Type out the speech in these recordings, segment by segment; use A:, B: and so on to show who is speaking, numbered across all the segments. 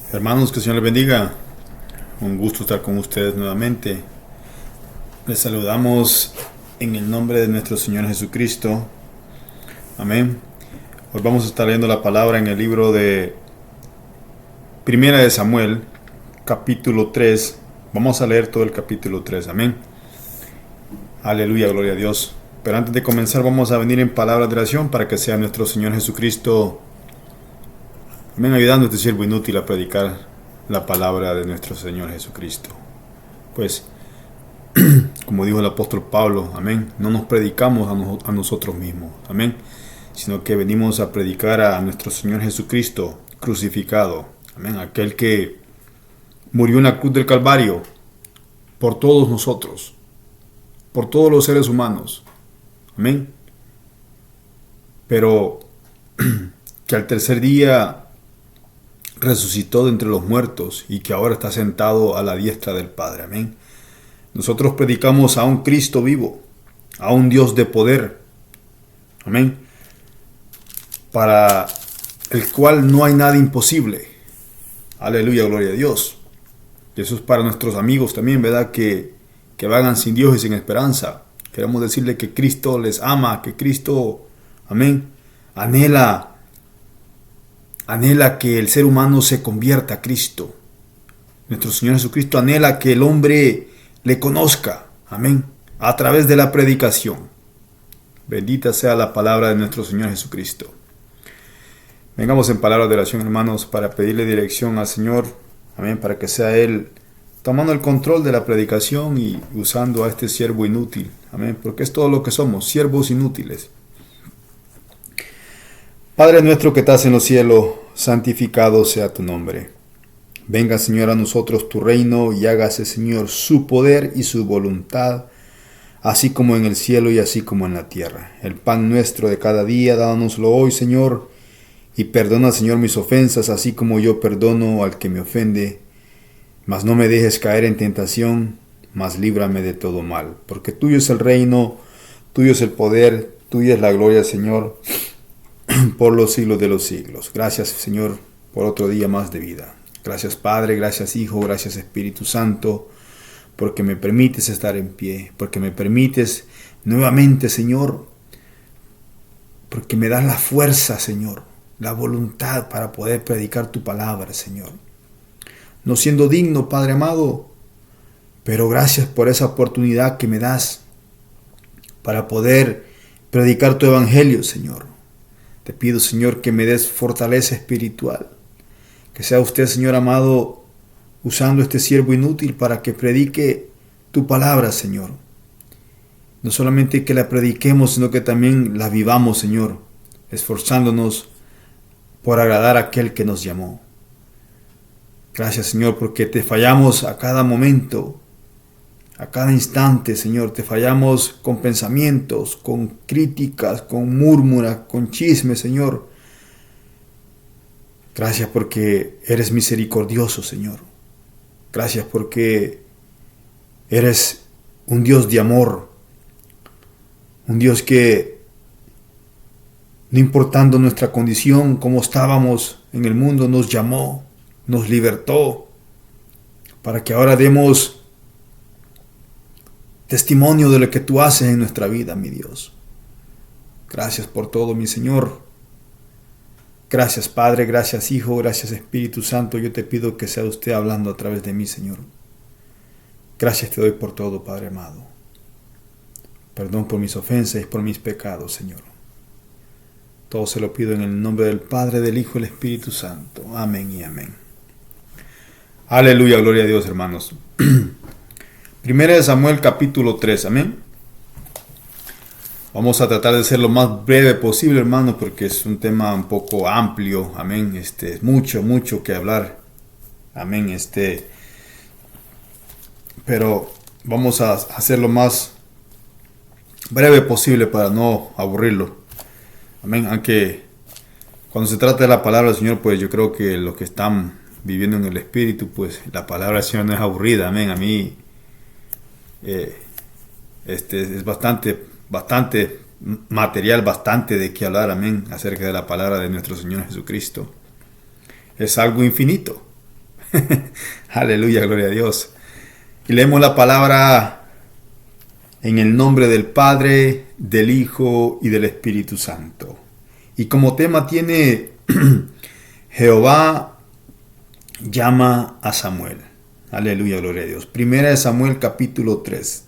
A: Hermanos, que el Señor les bendiga. Un gusto estar con ustedes nuevamente. Les saludamos en el nombre de nuestro Señor Jesucristo. Amén. Hoy vamos a estar leyendo la palabra en el libro de Primera de Samuel, capítulo 3. Vamos a leer todo el capítulo 3. Amén. Aleluya, gloria a Dios. Pero antes de comenzar vamos a venir en palabras de oración para que sea nuestro Señor Jesucristo, amén, ayudando a este siervo inútil a predicar la palabra de nuestro Señor Jesucristo. Pues, como dijo el apóstol Pablo, amén, no nos predicamos a nosotros mismos, amén, sino que venimos a predicar a nuestro Señor Jesucristo crucificado, amén, aquel que murió en la cruz del Calvario por todos nosotros, por todos los seres humanos, amén, pero que al tercer día resucitó de entre los muertos y que ahora está sentado a la diestra del Padre. Amén. Nosotros predicamos a un Cristo vivo, a un Dios de poder. Amén. Para el cual no hay nada imposible. Aleluya, gloria a Dios. Y eso es para nuestros amigos también, ¿verdad? Que vagan sin Dios y sin esperanza. Queremos decirle que Cristo les ama, que Cristo, amén, anhela que el ser humano se convierta a Cristo. Nuestro Señor Jesucristo anhela que el hombre le conozca, amén, a través de la predicación. Bendita sea la palabra de nuestro Señor Jesucristo. Vengamos en palabras de oración, hermanos, para pedirle dirección al Señor, amén, para que sea Él tomando el control de la predicación y usando a este siervo inútil, amén, porque es todo lo que somos, siervos inútiles. Padre nuestro que estás en los cielos, santificado sea tu nombre. Venga, Señor, a nosotros tu reino y hágase, Señor, su poder y su voluntad, así como en el cielo y así como en la tierra. El pan nuestro de cada día, dánoslo hoy, Señor, y perdona, Señor, mis ofensas, así como yo perdono al que me ofende. Mas no me dejes caer en tentación, mas líbrame de todo mal. Porque tuyo es el reino, tuyo es el poder, tuya es la gloria, Señor, por los siglos de los siglos. Gracias, Señor, por otro día más de vida. Gracias, Padre, gracias, Hijo, gracias, Espíritu Santo, porque me permites estar en pie, porque me permites nuevamente, Señor, porque me das la fuerza, Señor, la voluntad para poder predicar tu palabra, Señor. No siendo digno, Padre amado, pero gracias por esa oportunidad que me das para poder predicar tu evangelio, Señor. Te pido, Señor, que me des fortaleza espiritual. Que sea usted, Señor amado, usando este siervo inútil para que predique tu palabra, Señor. No solamente que la prediquemos, sino que también la vivamos, Señor, esforzándonos por agradar a aquel que nos llamó. Gracias, Señor, porque te fallamos a cada momento, a cada instante, Señor. Te fallamos con pensamientos, con críticas, con murmuras, con chismes, Señor. Gracias porque eres misericordioso, Señor. Gracias porque eres un Dios de amor. Un Dios que, no importando nuestra condición, cómo estábamos en el mundo, nos llamó, nos libertó, para que ahora demos testimonio de lo que tú haces en nuestra vida, mi Dios. Gracias por todo, mi Señor. Gracias, Padre, gracias, Hijo, gracias, Espíritu Santo. Yo te pido que sea usted hablando a través de mí, Señor. Gracias te doy por todo, Padre amado. Perdón por mis ofensas y por mis pecados, Señor. Todo se lo pido en el nombre del Padre, del Hijo y del Espíritu Santo. Amén y amén. Aleluya, gloria a Dios, hermanos. Primera de Samuel, capítulo 3, amén. Vamos a tratar de ser lo más breve posible, hermanos, porque es un tema un poco amplio, amén. Es mucho que hablar, amén. Pero vamos a hacer lo más breve posible para no aburrirlo, amén. Aunque cuando se trata de la palabra del Señor, pues yo creo que los que están viviendo en el Espíritu, pues la palabra del Señor no es aburrida, amén. A mí es bastante material, bastante de qué hablar, amén, acerca de la palabra de nuestro Señor Jesucristo. Es algo infinito, Aleluya, gloria a Dios. Y leemos la palabra en el nombre del Padre, del Hijo y del Espíritu Santo. Y como tema tiene Jehová llama a Samuel. Aleluya, gloria a Dios. Primera de Samuel capítulo 3.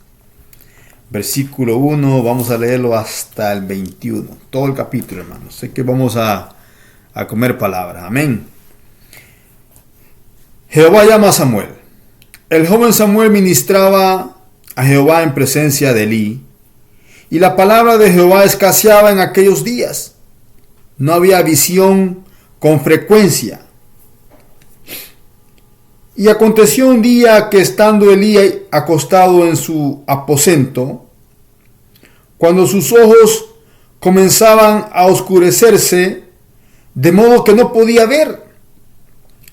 A: Versículo 1, vamos a leerlo hasta el 21. Todo el capítulo, hermanos. Sé que vamos a comer palabra. Amén. Jehová llama a Samuel. El joven Samuel ministraba a Jehová en presencia de Elí, y la palabra de Jehová escaseaba en aquellos días. No había visión con frecuencia. Y aconteció un día que estando Elí acostado en su aposento, cuando sus ojos comenzaban a oscurecerse, de modo que no podía ver,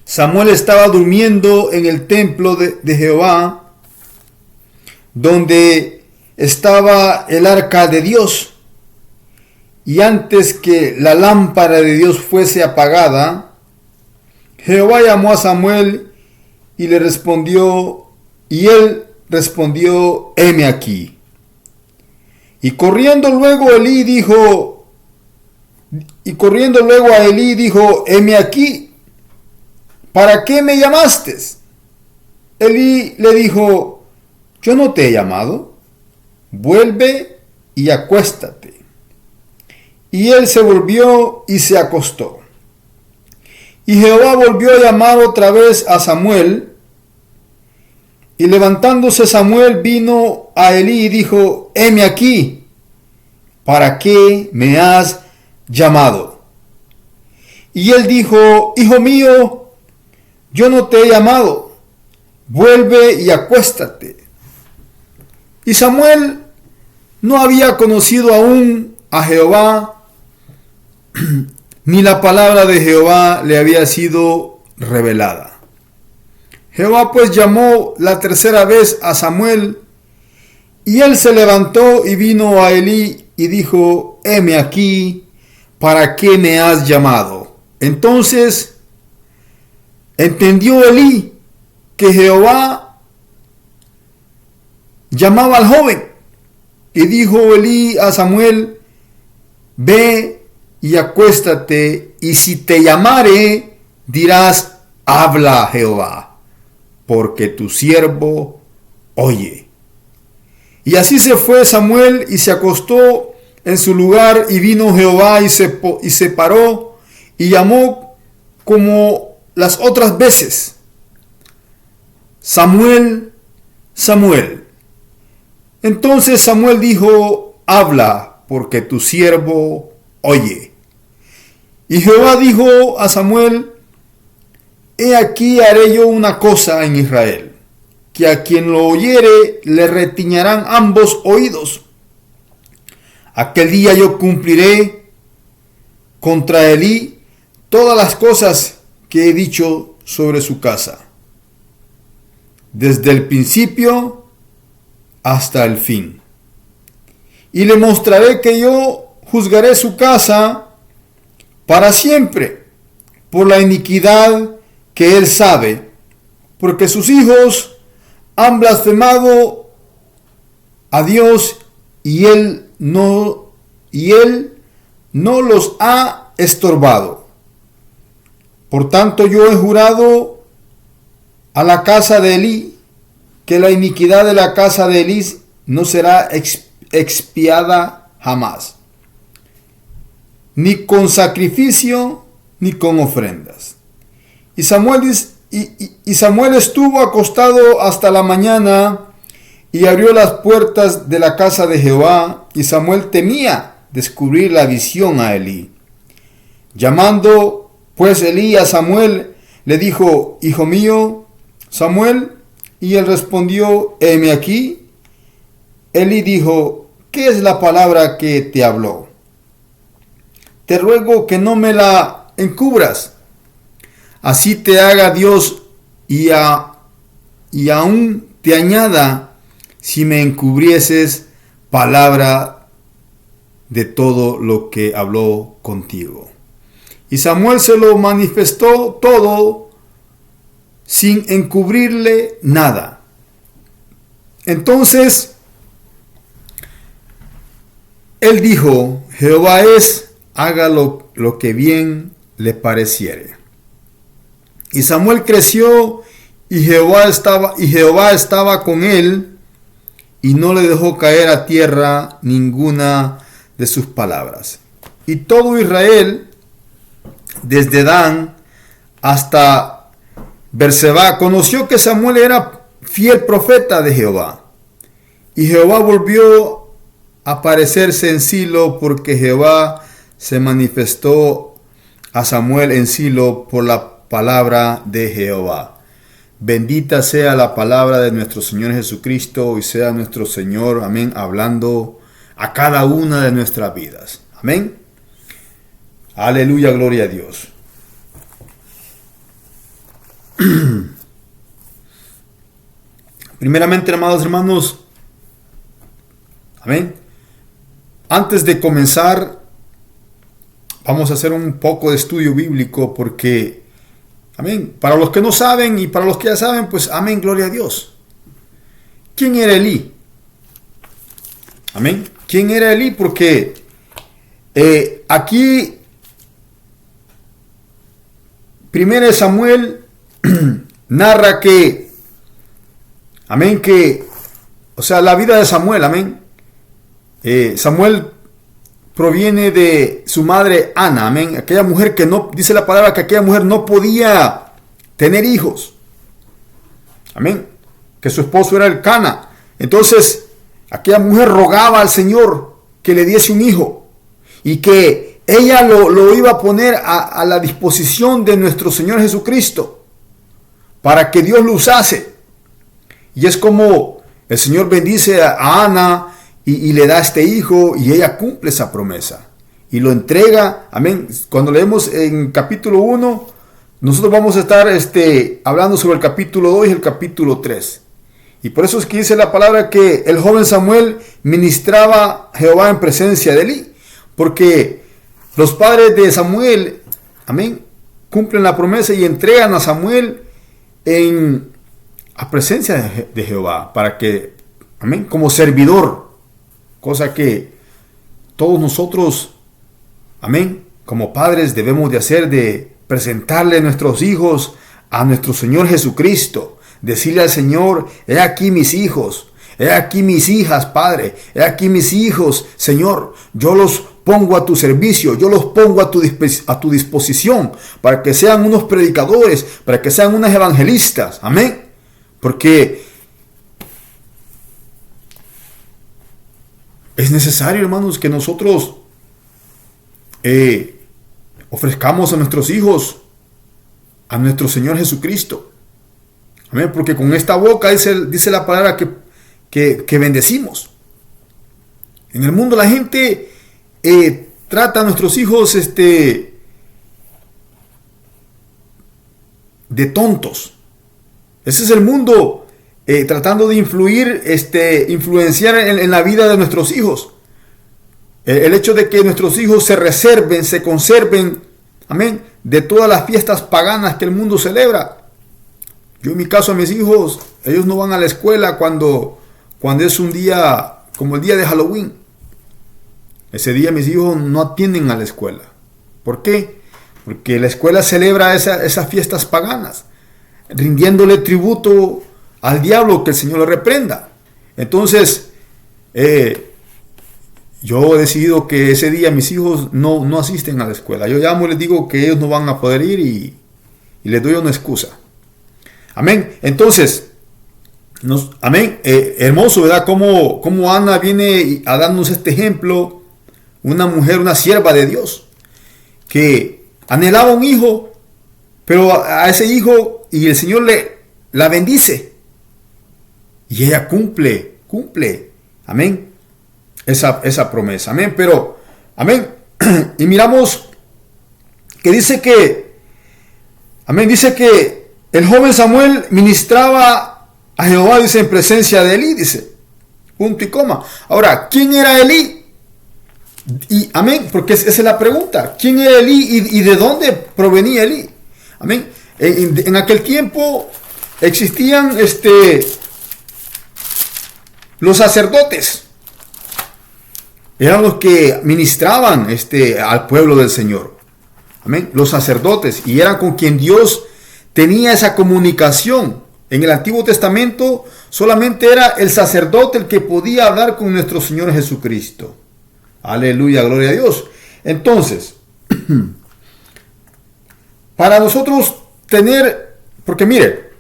A: Samuel estaba durmiendo en el templo de Jehová, donde estaba el arca de Dios. Y antes que la lámpara de Dios fuese apagada, Jehová llamó a Samuel y le respondió, y él respondió, heme aquí. Y corriendo luego a Elí dijo, heme aquí. ¿Para qué me llamaste? Elí le dijo, yo no te he llamado, vuelve y acuéstate. Y él se volvió y se acostó. Y Jehová volvió a llamar otra vez a Samuel. Y levantándose Samuel vino a Elí y dijo, heme aquí, ¿para qué me has llamado? Y él dijo, hijo mío, yo no te he llamado, vuelve y acuéstate. Y Samuel no había conocido aún a Jehová, ni la palabra de Jehová le había sido revelada. Jehová pues llamó la tercera vez a Samuel, y él se levantó y vino a Elí y dijo, heme aquí, ¿para qué me has llamado? Entonces entendió Elí que Jehová llamaba al joven, y dijo Elí a Samuel, ve y acuéstate, y si te llamare, dirás, habla Jehová, porque tu siervo oye. Y así se fue Samuel y se acostó en su lugar, y vino Jehová y se paró y llamó como las otras veces, Samuel, Samuel. Entonces Samuel dijo, habla, porque tu siervo oye. Y Jehová dijo a Samuel, he aquí haré yo una cosa en Israel, que a quien lo oyere le retiñarán ambos oídos. Aquel día yo cumpliré contra Elí todas las cosas que he dicho sobre su casa, desde el principio hasta el fin. Y le mostraré que yo juzgaré su casa para siempre, por la iniquidad que él sabe, porque sus hijos han blasfemado a Dios, y él no los ha estorbado. Por tanto, yo he jurado a la casa de Elí que la iniquidad de la casa de Elí no será expiada jamás, ni con sacrificio ni con ofrendas. Y Samuel estuvo acostado hasta la mañana y abrió las puertas de la casa de Jehová, y Samuel temía descubrir la visión a Elí. Llamando pues Elí a Samuel, le dijo, hijo mío, Samuel, y él respondió, heme aquí. Elí dijo, ¿qué es la palabra que te habló? Te ruego que no me la encubras. Así te haga Dios y aún te añada si me encubrieses palabra de todo lo que habló contigo. Y Samuel se lo manifestó todo sin encubrirle nada. Entonces, él dijo, Jehová es, haga lo que bien le pareciere. Y Samuel creció y Jehová estaba con él y no le dejó caer a tierra ninguna de sus palabras. Y todo Israel, desde Dan hasta Berseba, conoció que Samuel era fiel profeta de Jehová. Y Jehová volvió a aparecerse en Silo, porque Jehová se manifestó a Samuel en Silo por la palabra de Jehová. Bendita sea la palabra de nuestro Señor Jesucristo y sea nuestro Señor, amén, hablando a cada una de nuestras vidas. Amén. Aleluya, gloria a Dios. Primeramente, amados hermanos, amén. Antes de comenzar, vamos a hacer un poco de estudio bíblico porque, amén, para los que no saben y para los que ya saben, pues amén, gloria a Dios. ¿Quién era Elí? Amén. ¿Quién era Elí? Porque aquí, 1 Samuel narra que, amén, o sea, la vida de Samuel, amén. Samuel proviene de su madre Ana, amén. Aquella mujer que no, dice la palabra que aquella mujer no podía tener hijos. Amén. Que su esposo era Elcana. Entonces, aquella mujer rogaba al Señor que le diese un hijo y que ella lo iba a poner a la disposición de nuestro Señor Jesucristo para que Dios lo usase. Y es como el Señor bendice a Ana y le da este hijo y ella cumple esa promesa y lo entrega. Amén. Cuando leemos en capítulo 1, nosotros vamos a estar hablando sobre el capítulo 2 y el capítulo 3. Y por eso es que dice la palabra que el joven Samuel ministraba a Jehová en presencia de Elí. Porque los padres de Samuel, amén, cumplen la promesa y entregan a Samuel a presencia de Jehová para que, amén, como servidor. Cosa que todos nosotros, amén, como padres debemos de hacer, de presentarle a nuestros hijos a nuestro Señor Jesucristo. Decirle al Señor, he aquí mis hijos, he aquí mis hijas, Padre, he aquí mis hijos, Señor, yo los pongo a tu servicio, yo los pongo a tu disposición, para que sean unos predicadores, para que sean unas evangelistas, amén, porque es necesario, hermanos, que nosotros ofrezcamos a nuestros hijos a nuestro Señor Jesucristo. Amén, porque con esta boca dice la palabra que bendecimos. En el mundo la gente trata a nuestros hijos de tontos. Ese es el mundo tratando de influenciar en la vida de nuestros hijos. El hecho de que nuestros hijos se conserven, amén, de todas las fiestas paganas que el mundo celebra. Yo en mi caso a mis hijos, ellos no van a la escuela cuando es un día como el día de Halloween. Ese día mis hijos no atienden a la escuela. ¿Por qué? Porque la escuela celebra esas fiestas paganas, rindiéndole tributo al diablo, que el Señor le reprenda. Entonces, yo he decidido que ese día mis hijos no asisten a la escuela. Yo llamo y les digo que ellos no van a poder ir y les doy una excusa. Amén. Entonces, amén. Hermoso, ¿verdad? Como Ana viene a darnos este ejemplo. Una mujer, una sierva de Dios, que anhelaba un hijo, pero a ese hijo, y el Señor la bendice. Y ella cumple, amén, esa promesa, amén. Pero, amén. Y miramos que dice que, amén, dice que el joven Samuel ministraba a Jehová, dice, en presencia de Elí, dice, punto y coma. Ahora, ¿quién era Elí? Y amén, porque esa es la pregunta. ¿Quién era Elí y de dónde provenía Elí? Amén. En aquel tiempo existían los sacerdotes. Eran los que ministraban al pueblo del Señor. Amén. Los sacerdotes. Y eran con quien Dios tenía esa comunicación. En el Antiguo Testamento solamente era el sacerdote el que podía hablar con nuestro Señor Jesucristo. Aleluya, gloria a Dios. Entonces, para nosotros tener, porque mire,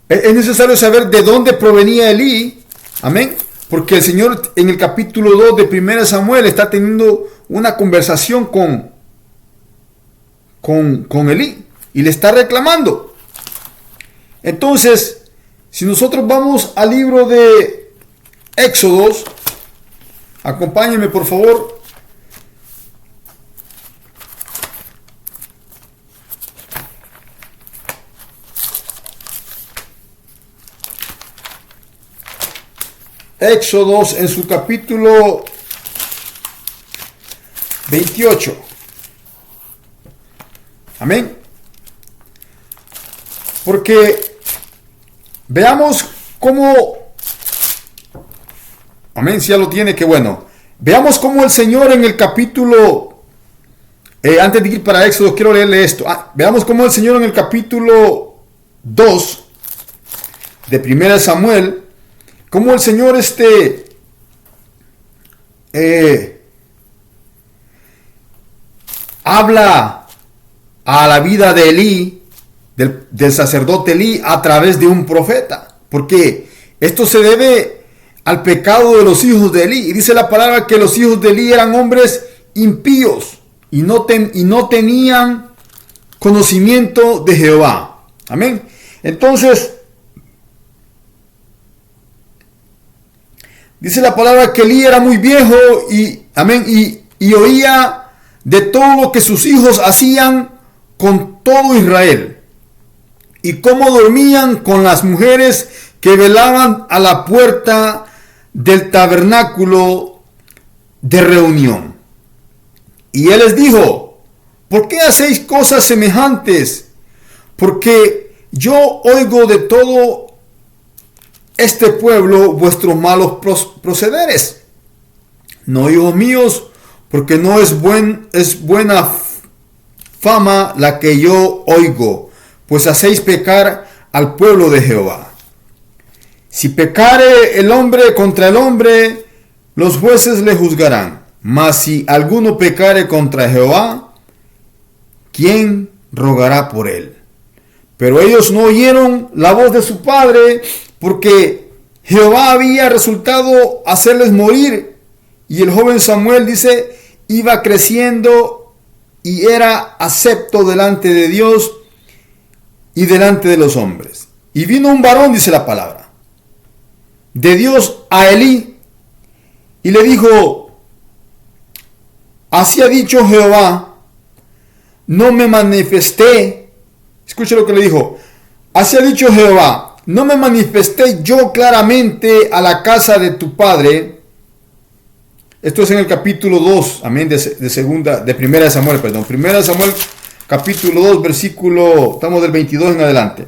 A: es necesario saber de dónde provenía Elí. Amén. Porque el Señor en el capítulo 2 de 1 Samuel está teniendo una conversación con Elí y le está reclamando. Entonces, si nosotros vamos al libro de Éxodos, acompáñenme por favor. Éxodos en su capítulo 28. Amén. Porque veamos cómo, amén, si ya lo tiene, que bueno. Veamos cómo el Señor en el capítulo, antes de ir para Éxodo, quiero leerle esto. Veamos cómo el Señor en el capítulo 2 de 1 Samuel, cómo el Señor habla a la vida de Elí, del sacerdote Elí, a través de un profeta. Porque esto se debe al pecado de los hijos de Elí. Y dice la palabra que los hijos de Elí eran hombres impíos y no tenían conocimiento de Jehová. Amén. Entonces, dice la palabra que Elí era muy viejo y, amén, y oía de todo lo que sus hijos hacían con todo Israel, y cómo dormían con las mujeres que velaban a la puerta del tabernáculo de reunión. Y él les dijo: ¿por qué hacéis cosas semejantes? Porque yo oigo de todo este pueblo vuestros malos procederes. No, hijos míos, porque no es buena fama la que yo oigo, pues hacéis pecar al pueblo de Jehová. Si pecare el hombre contra el hombre, los jueces le juzgarán. Mas si alguno pecare contra Jehová, ¿quién rogará por él? Pero ellos no oyeron la voz de su padre, porque Jehová había resultado hacerles morir. Y el joven Samuel, dice, iba creciendo y era acepto delante de Dios y delante de los hombres. Y vino un varón, dice la palabra, de Dios a Elí, y le dijo: así ha dicho Jehová, no me manifesté. Escuche lo que le dijo: así ha dicho Jehová, no me manifesté yo claramente a la casa de tu padre. Esto es en el capítulo 2, amén, de 1 Samuel, perdón. 1 Samuel, capítulo 2, versículo, estamos del 22 en adelante.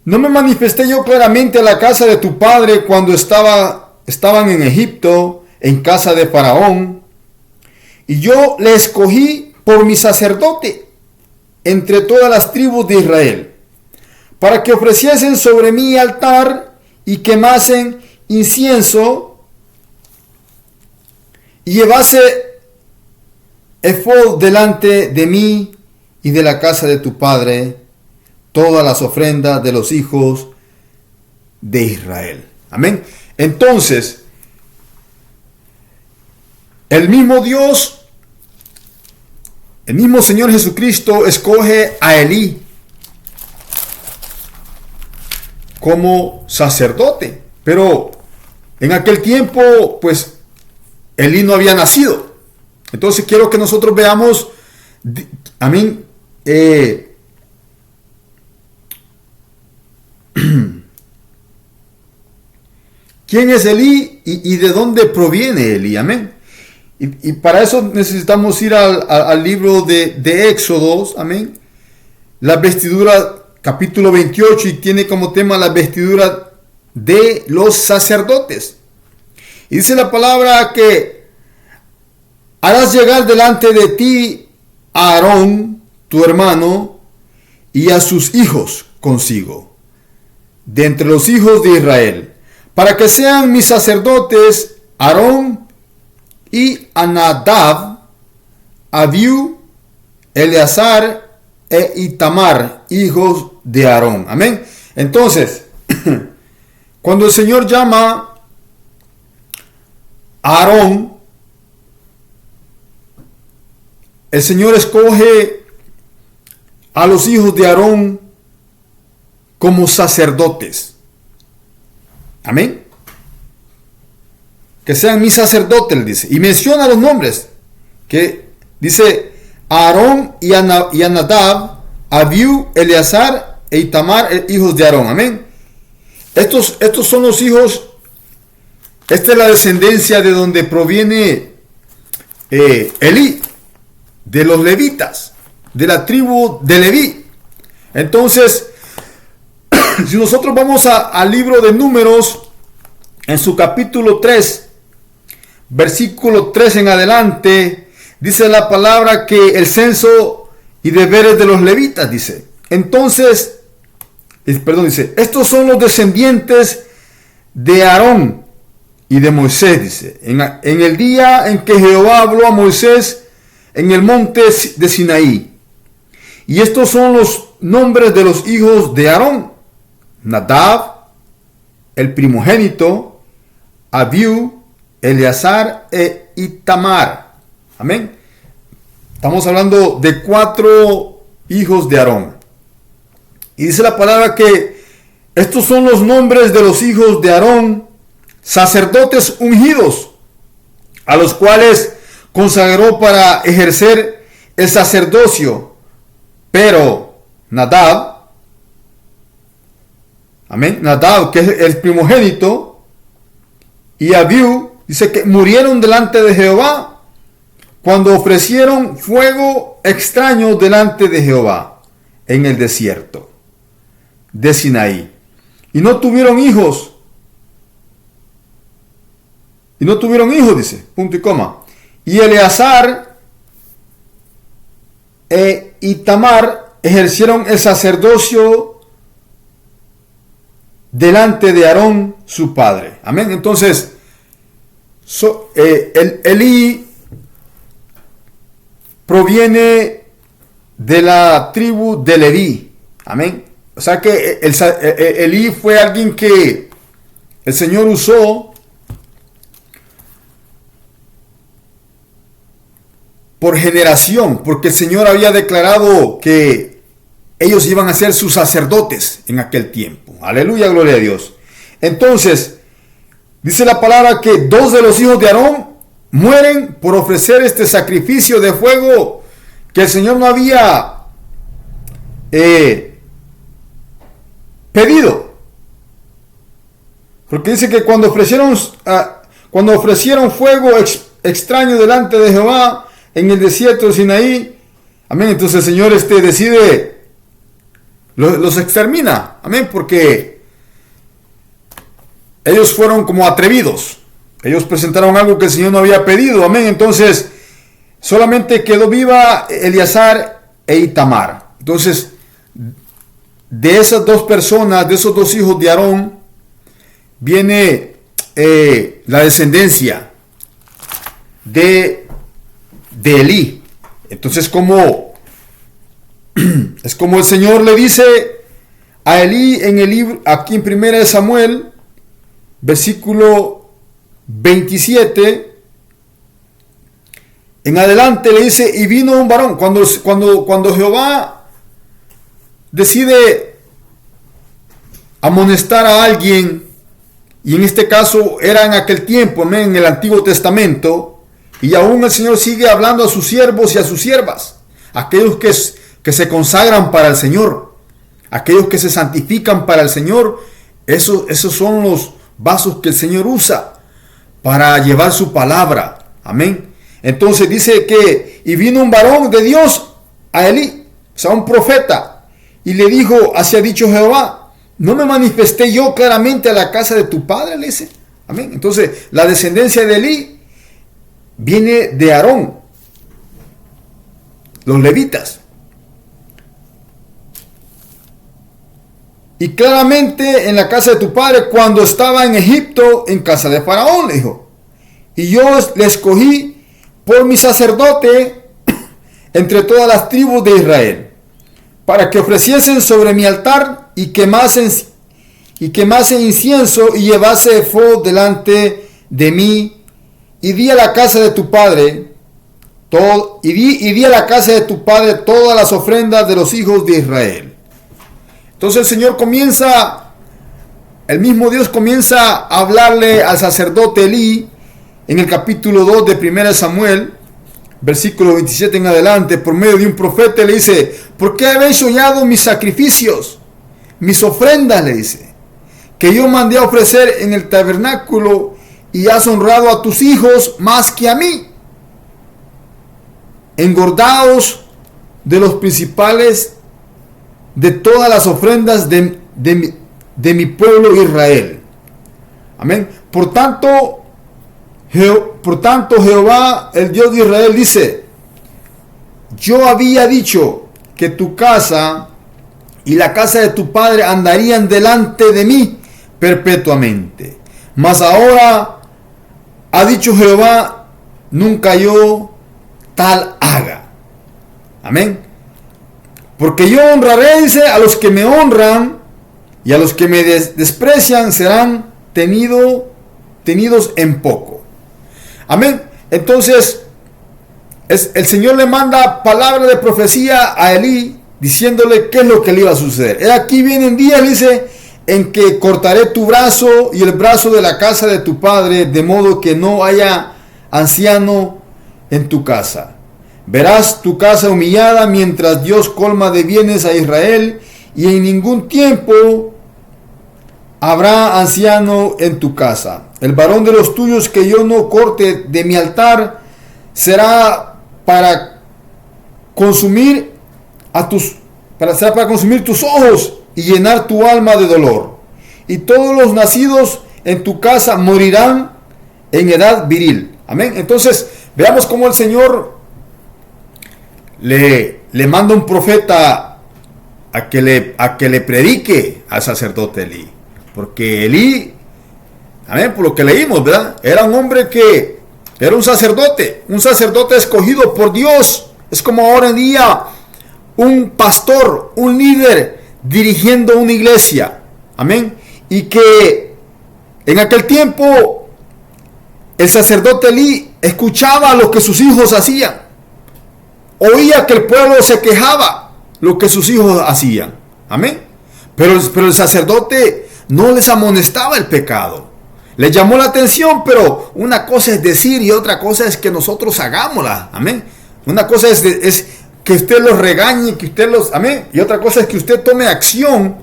A: No me manifesté yo claramente a la casa de tu padre cuando estaban en Egipto, en casa de Faraón. Y yo le escogí por mi sacerdote entre todas las tribus de Israel, para que ofreciesen sobre mi altar y quemasen incienso, y llevase efod delante de mí y de la casa de tu padre todas las ofrendas de los hijos de Israel. Amén. Entonces, el mismo Dios, el mismo Señor Jesucristo escoge a Elí como sacerdote. Pero en aquel tiempo, pues, Elí no había nacido. Entonces quiero que nosotros veamos, amén, quién es Elí y de dónde proviene Elí, amén. Y para eso necesitamos ir al libro de Éxodos, amén. La vestidura, capítulo 28, y tiene como tema la vestidura de los sacerdotes. Y dice la palabra que harás llegar delante de ti a Aarón, tu hermano, y a sus hijos consigo, de entre los hijos de Israel, para que sean mis sacerdotes Aarón y Nadab, Abiú, Eleazar e Itamar, hijos de Aarón. Amén. Entonces, cuando el Señor llama a Aarón, el Señor escoge a los hijos de Aarón como sacerdotes. Amén. Que sean mis sacerdotes, dice. Y menciona los nombres. Que dice Aarón y Nadab, Abiú, Eleazar e Itamar, hijos de Aarón. Amén. Estos son los hijos. Esta es la descendencia de donde proviene Elí, de los levitas, de la tribu de Leví. Entonces, si nosotros vamos al libro de Números, en su capítulo 3, versículo 3 en adelante, dice la palabra que el censo y deberes de los levitas, dice. Entonces, dice, estos son los descendientes de Aarón y de Moisés, dice. En el día en que Jehová habló a Moisés en el monte de Sinaí. Y estos son los nombres de los hijos de Aarón: Nadab, el primogénito, Abiú, Eleazar e Itamar. Amén. Estamos hablando de 4 hijos de Aarón. Y dice la palabra que estos son los nombres de los hijos de Aarón, sacerdotes ungidos, a los cuales consagró para ejercer el sacerdocio. Pero Nadab, amén, Nadab, que es el primogénito, y Abiú, dice que murieron delante de Jehová cuando ofrecieron fuego extraño delante de Jehová en el desierto de Sinaí. Y no tuvieron hijos. Dice, punto y coma. Y Eleazar e Itamar ejercieron el sacerdocio delante de Aarón, su padre. Amén. Entonces, Elí proviene de la tribu de Leví. Amén. O sea que Elí fue alguien que el Señor usó por generación, porque el Señor había declarado que ellos iban a ser sus sacerdotes en aquel tiempo. Aleluya, gloria a Dios. Entonces, dice la palabra que 2 de los hijos de Aarón mueren por ofrecer este sacrificio de fuego que el Señor no había pedido. Porque dice que cuando ofrecieron fuego extraño delante de Jehová en el desierto de Sinaí, amén, entonces el Señor decide, los extermina, amén, porque ellos fueron como atrevidos, ellos presentaron algo que el Señor no había pedido, amén. Entonces solamente quedó viva Eleazar e Itamar. Entonces, de esas 2 personas, de esos 2 hijos de Aarón, viene la descendencia de Elí. Entonces, es como el Señor le dice a Elí en el libro, aquí en 1 Samuel, versículo 27 en adelante, le dice: y vino un varón. Cuando Jehová decide amonestar a alguien, y en este caso era en aquel tiempo, en el Antiguo Testamento, y aún el Señor sigue hablando a sus siervos y a sus siervas, aquellos que se consagran para el Señor, aquellos que se santifican para el Señor. Esos son los vasos que el Señor usa para llevar su palabra. Amén. Entonces dice que, y vino un varón de Dios a Elí, o sea, un profeta, y le dijo, así ha dicho Jehová, ¿no me manifesté yo claramente a la casa de tu padre? Le dice. Amén. Entonces, la descendencia de Elí viene de Aarón, los levitas. Y claramente en la casa de tu padre, cuando estaba en Egipto, en casa de Faraón, le dijo. Y yo le escogí por mi sacerdote entre todas las tribus de Israel, para que ofreciesen sobre mi altar y quemasen incienso y llevase ephod delante de mí. Y di a la casa de tu padre di a la casa de tu padre todas las ofrendas de los hijos de Israel. Entonces el Señor el mismo Dios comienza a hablarle al sacerdote Elí en el capítulo 2 de 1 Samuel, versículo 27 en adelante, por medio de un profeta. Le dice, ¿por qué habéis hollado mis sacrificios, mis ofrendas? Le dice, que yo mandé a ofrecer en el tabernáculo, y has honrado a tus hijos más que a mí. Engordaos de los principales de todas las ofrendas de mi pueblo Israel. Amén. Por tanto, Jehová, el Dios de Israel, dice, yo había dicho que tu casa y la casa de tu padre andarían delante de mí perpetuamente. Mas ahora ha dicho Jehová, nunca yo tal haga. Amén. Porque yo honraré, dice, a los que me honran, y a los que me desprecian serán tenidos en poco. Amén. Entonces, el Señor le manda palabra de profecía a Elí, diciéndole qué es lo que le iba a suceder. Aquí vienen días, dice, en que cortaré tu brazo y el brazo de la casa de tu padre, de modo que no haya anciano en tu casa. Verás tu casa humillada mientras Dios colma de bienes a Israel, y en ningún tiempo habrá anciano en tu casa. El varón de los tuyos que yo no corte de mi altar será para consumir tus ojos y llenar tu alma de dolor. Y todos los nacidos en tu casa morirán en edad viril. Amén. Entonces, veamos cómo el Señor le manda un profeta a que le predique al sacerdote Elí. Porque Elí, amén, por lo que leímos, ¿verdad? Era un hombre que era un sacerdote escogido por Dios. Es como ahora en día un pastor, un líder dirigiendo una iglesia. Amén. Y que en aquel tiempo el sacerdote Elí escuchaba lo que sus hijos hacían. Oía que el pueblo se quejaba lo que sus hijos hacían. Amén. Pero el sacerdote no les amonestaba el pecado. Les llamó la atención, pero una cosa es decir y otra cosa es que nosotros hagámosla. Amén. Una cosa es que usted los regañe, que usted los... Amén. Y otra cosa es que usted tome acción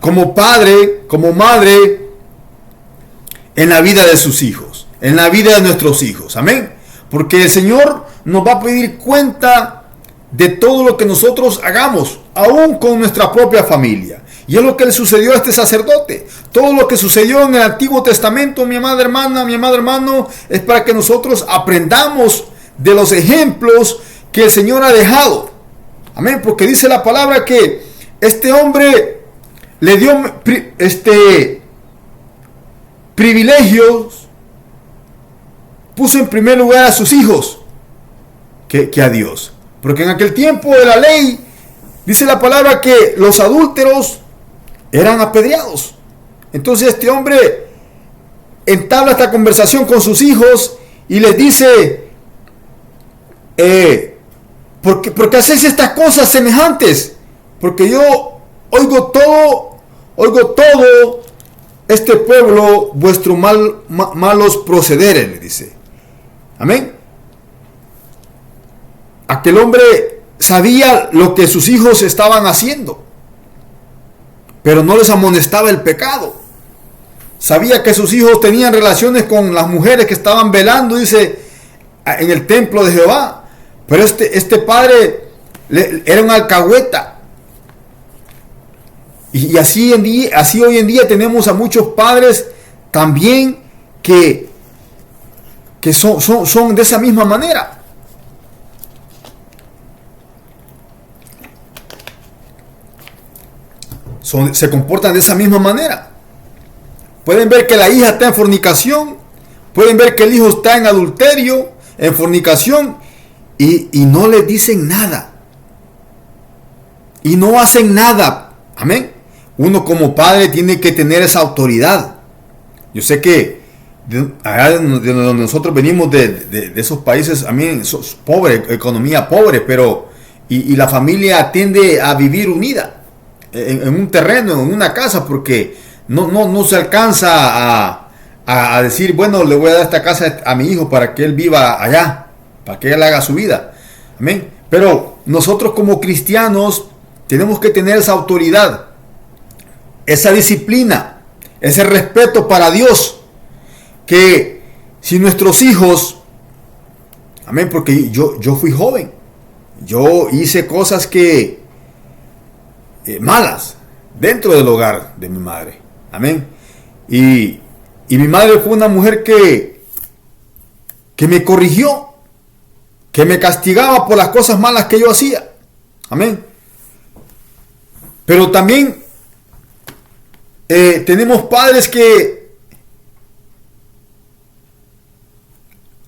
A: como padre, como madre, en la vida de sus hijos, en la vida de nuestros hijos. Amén. Porque el Señor nos va a pedir cuenta de todo lo que nosotros hagamos, aún con nuestra propia familia. Y es lo que le sucedió a este sacerdote. Todo lo que sucedió en el Antiguo Testamento, mi amada hermana, mi amado hermano, es para que nosotros aprendamos de los ejemplos que el Señor ha dejado. Amén. Porque dice la palabra que este hombre le dio privilegios, puso en primer lugar a sus hijos que a Dios. Porque en aquel tiempo de la ley, dice la palabra que los adúlteros eran apedreados. Entonces este hombre entabla esta conversación con sus hijos y les dice, ¿por qué hacéis estas cosas semejantes? Porque yo oigo todo este pueblo vuestros malos procederes, le dice. Amén. Aquel hombre sabía lo que sus hijos estaban haciendo, pero no les amonestaba el pecado. Sabía que sus hijos tenían relaciones con las mujeres que estaban velando, dice, en el templo de Jehová. Pero este padre era un alcahueta. Y así hoy en día tenemos a muchos padres también que son de esa misma manera. Se comportan de esa misma manera. Pueden ver que la hija está en fornicación, pueden ver que el hijo está en adulterio, en fornicación, y no le dicen nada. Y no hacen nada. Amén. Uno como padre tiene que tener esa autoridad. Yo sé que de donde nosotros venimos, de esos países, pobre, economía pobre, pero y la familia tiende a vivir unida en un terreno, en una casa, porque no se alcanza a decir, bueno, le voy a dar esta casa a mi hijo para que él viva allá, para que él haga su vida. Amén. Pero nosotros como cristianos tenemos que tener esa autoridad, esa disciplina, ese respeto para Dios, que si nuestros hijos, amén, porque yo fui joven, yo hice cosas que malas dentro del hogar de mi madre, amén, y mi madre fue una mujer que me corrigió, que me castigaba por las cosas malas que yo hacía, amén. Pero también tenemos padres que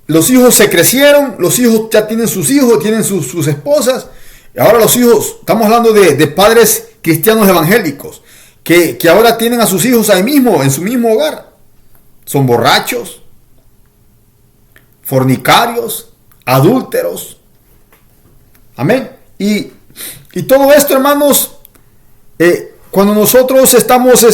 A: los hijos se crecieron, los hijos ya tienen sus hijos, tienen sus esposas. Y ahora los hijos, estamos hablando de padres cristianos evangélicos, que ahora tienen a sus hijos ahí mismo, en su mismo hogar. Son borrachos, fornicarios, adúlteros. Amén. Y todo esto, hermanos, cuando nosotros estamos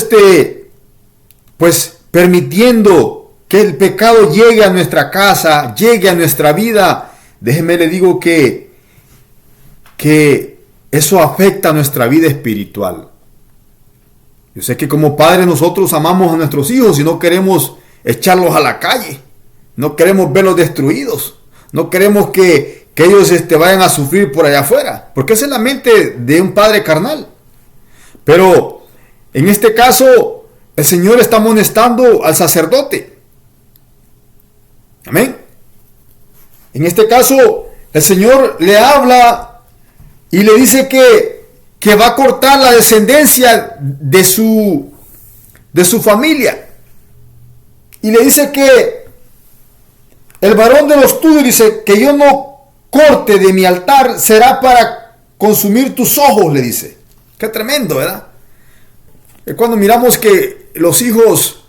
A: pues permitiendo que el pecado llegue a nuestra casa, llegue a nuestra vida, déjeme le digo que eso afecta a nuestra vida espiritual. Yo sé que como padres nosotros amamos a nuestros hijos y no queremos echarlos a la calle, no queremos verlos destruidos, no queremos que ellos vayan a sufrir por allá afuera, porque esa es la mente de un padre carnal. Pero en este caso el Señor está amonestando al sacerdote. Amén. En este caso el Señor le habla y le dice que va a cortar la descendencia de su familia. Y le dice que el varón de los tuyos, dice, que yo no corte de mi altar será para consumir tus ojos, le dice. Qué tremendo, ¿verdad? Cuando miramos que los hijos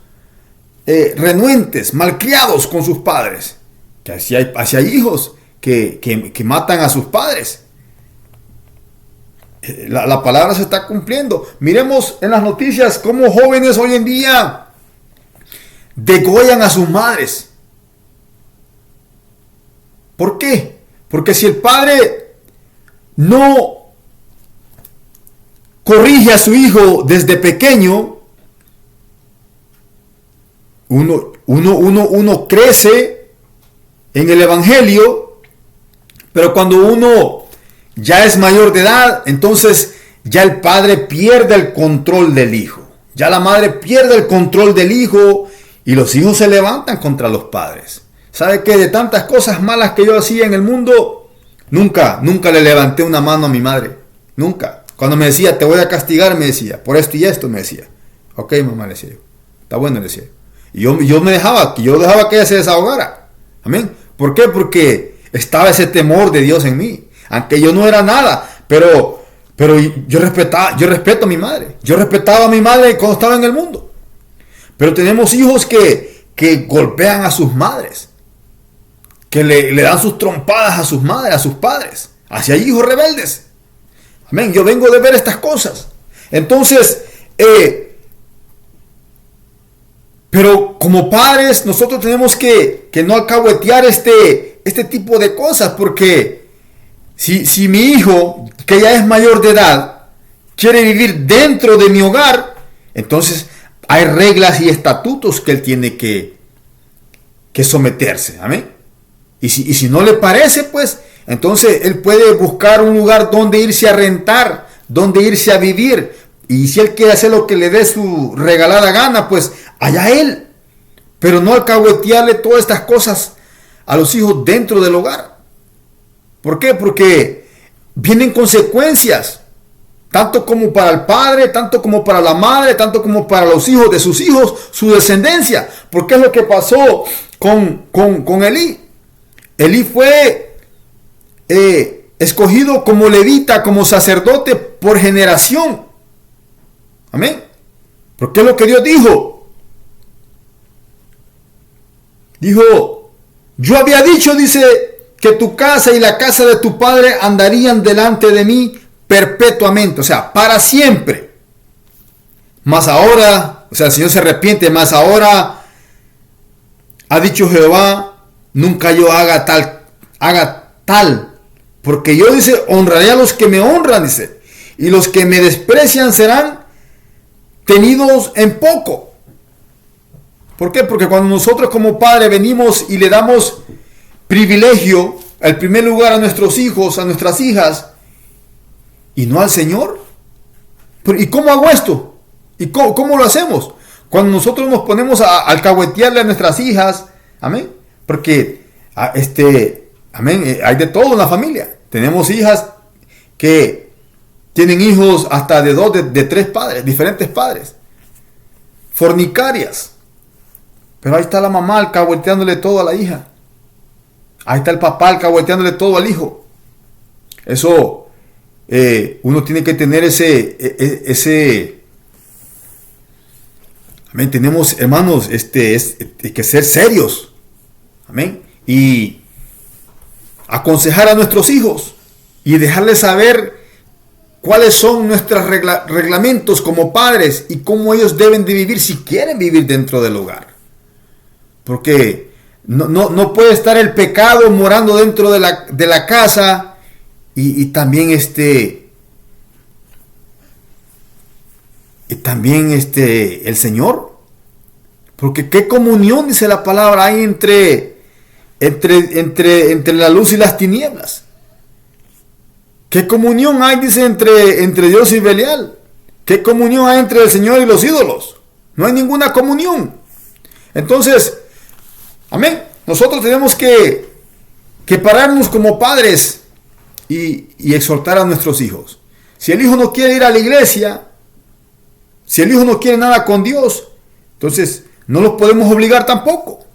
A: renuentes, malcriados con sus padres, que así hay hijos que matan a sus padres. La palabra se está cumpliendo. Miremos en las noticias cómo jóvenes hoy en día degollan a sus madres. ¿Por qué? Porque si el padre no corrige a su hijo desde pequeño, uno crece en el evangelio, pero cuando uno ya es mayor de edad, entonces ya el padre pierde el control del hijo, ya la madre pierde el control del hijo y los hijos se levantan contra los padres. ¿Sabe qué? De tantas cosas malas que yo hacía en el mundo, nunca le levanté una mano a mi madre, nunca. Cuando me decía, te voy a castigar, me decía, por esto y esto, me decía. Ok, mamá, le decía yo. Está bueno, le decía. Y yo dejaba que ella se desahogara. Amén. ¿Por qué? Porque estaba ese temor de Dios en mí. Aunque yo no era nada, pero yo respeto a mi madre. Yo respetaba a mi madre cuando estaba en el mundo. Pero tenemos hijos que golpean a sus madres. Que le dan sus trompadas a sus madres, a sus padres. Así hay hijos rebeldes. Amén. Yo vengo de ver estas cosas. Entonces, pero como padres, nosotros tenemos que no alcahuetear este tipo de cosas. Porque si mi hijo, que ya es mayor de edad, quiere vivir dentro de mi hogar, entonces hay reglas y estatutos que él tiene que someterse. Amén. Y si no le parece, pues, entonces él puede buscar un lugar donde irse a rentar, donde irse a vivir. Y si él quiere hacer lo que le dé su regalada gana, pues allá él. Pero no alcahuetearle todas estas cosas a los hijos dentro del hogar. ¿Por qué? Porque vienen consecuencias, tanto como para el padre, tanto como para la madre, tanto como para los hijos de sus hijos, su descendencia. Porque es lo que pasó con Elí. Elí fue escogido como levita, como sacerdote por generación. Amén. Porque es lo que Dios dijo. Dijo, yo había dicho, dice, que tu casa y la casa de tu padre andarían delante de mí perpetuamente, o sea, para siempre. Mas ahora, o sea, el Señor se arrepiente, mas ahora ha dicho Jehová, nunca yo haga tal, porque yo, dice, honraré a los que me honran, dice, y los que me desprecian serán tenidos en poco. ¿Por qué? Porque cuando nosotros como padre venimos y le damos privilegio, el primer lugar a nuestros hijos, a nuestras hijas, y no al Señor. ¿Y cómo hago esto? ¿Y cómo lo hacemos? Cuando nosotros nos ponemos a alcahuetearle a nuestras hijas, amén, porque amén, hay de todo en la familia. Tenemos hijas que tienen hijos hasta de 2, de 3 padres, diferentes padres, fornicarias. Pero ahí está la mamá alcahueteándole todo a la hija. Ahí está el papá alcahueteándole todo al hijo. Eso, uno tiene que tener ese amén. Tenemos, hermanos, hay que ser serios. Amén. Y aconsejar a nuestros hijos y dejarles saber cuáles son nuestros reglamentos como padres y cómo ellos deben de vivir si quieren vivir dentro del hogar. Porque no puede estar el pecado morando dentro de la casa y también el Señor. Porque qué comunión, dice la palabra, hay entre la luz y las tinieblas. ¿Qué comunión hay, dice, entre Dios y Belial? ¿Qué comunión hay entre el Señor y los ídolos? No hay ninguna comunión. Entonces, amén, nosotros tenemos que pararnos como padres y exhortar a nuestros hijos. Si el hijo no quiere ir a la iglesia, si el hijo no quiere nada con Dios, entonces no los podemos obligar tampoco.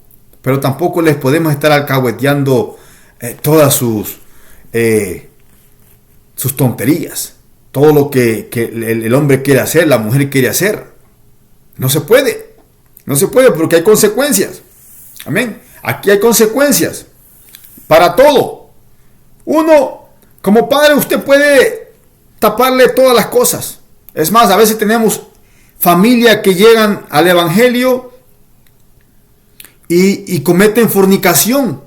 A: Pero tampoco les podemos estar alcahueteando todas sus tonterías. Todo lo que el hombre quiere hacer, la mujer quiere hacer. No se puede. No se puede porque hay consecuencias. Amén. Aquí hay consecuencias para todo. Uno, como padre, usted puede taparle todas las cosas. Es más, a veces tenemos familia que llegan al evangelio y cometen fornicación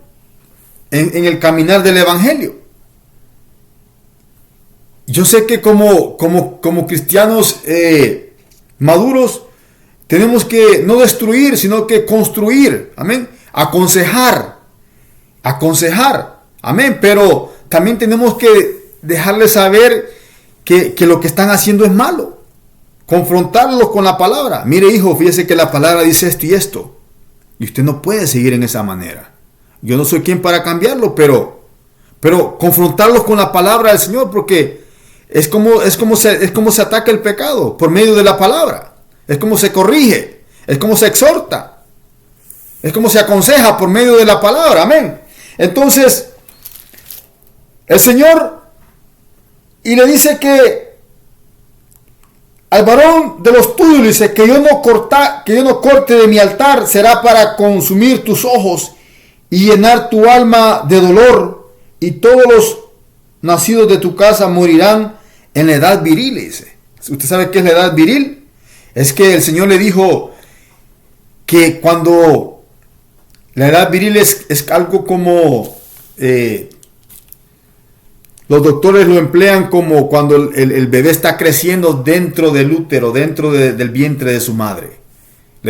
A: en el caminar del evangelio. Yo sé que como cristianos maduros tenemos que no destruir, sino que construir. Amén. Aconsejar. Amén. Pero también tenemos que dejarles saber que lo que están haciendo es malo. Confrontarlos con la palabra. Mire, hijo, fíjese que la palabra dice esto y esto. Y usted no puede seguir en esa manera. Yo no soy quien para cambiarlo, pero confrontarlos con la palabra del Señor, porque es como se ataca el pecado, por medio de la palabra. Es como se corrige, es como se exhorta, es como se aconseja por medio de la palabra. Amén. Entonces, el Señor, y le dice que al varón de los tuyos, dice que yo no corte de mi altar, será para consumir tus ojos y llenar tu alma de dolor, y todos los nacidos de tu casa morirán en la edad viril, dice. ¿Usted sabe qué es la edad viril? Es que el Señor le dijo que cuando la edad viril es algo como los doctores lo emplean como cuando el bebé está creciendo dentro del útero, dentro del vientre de su madre.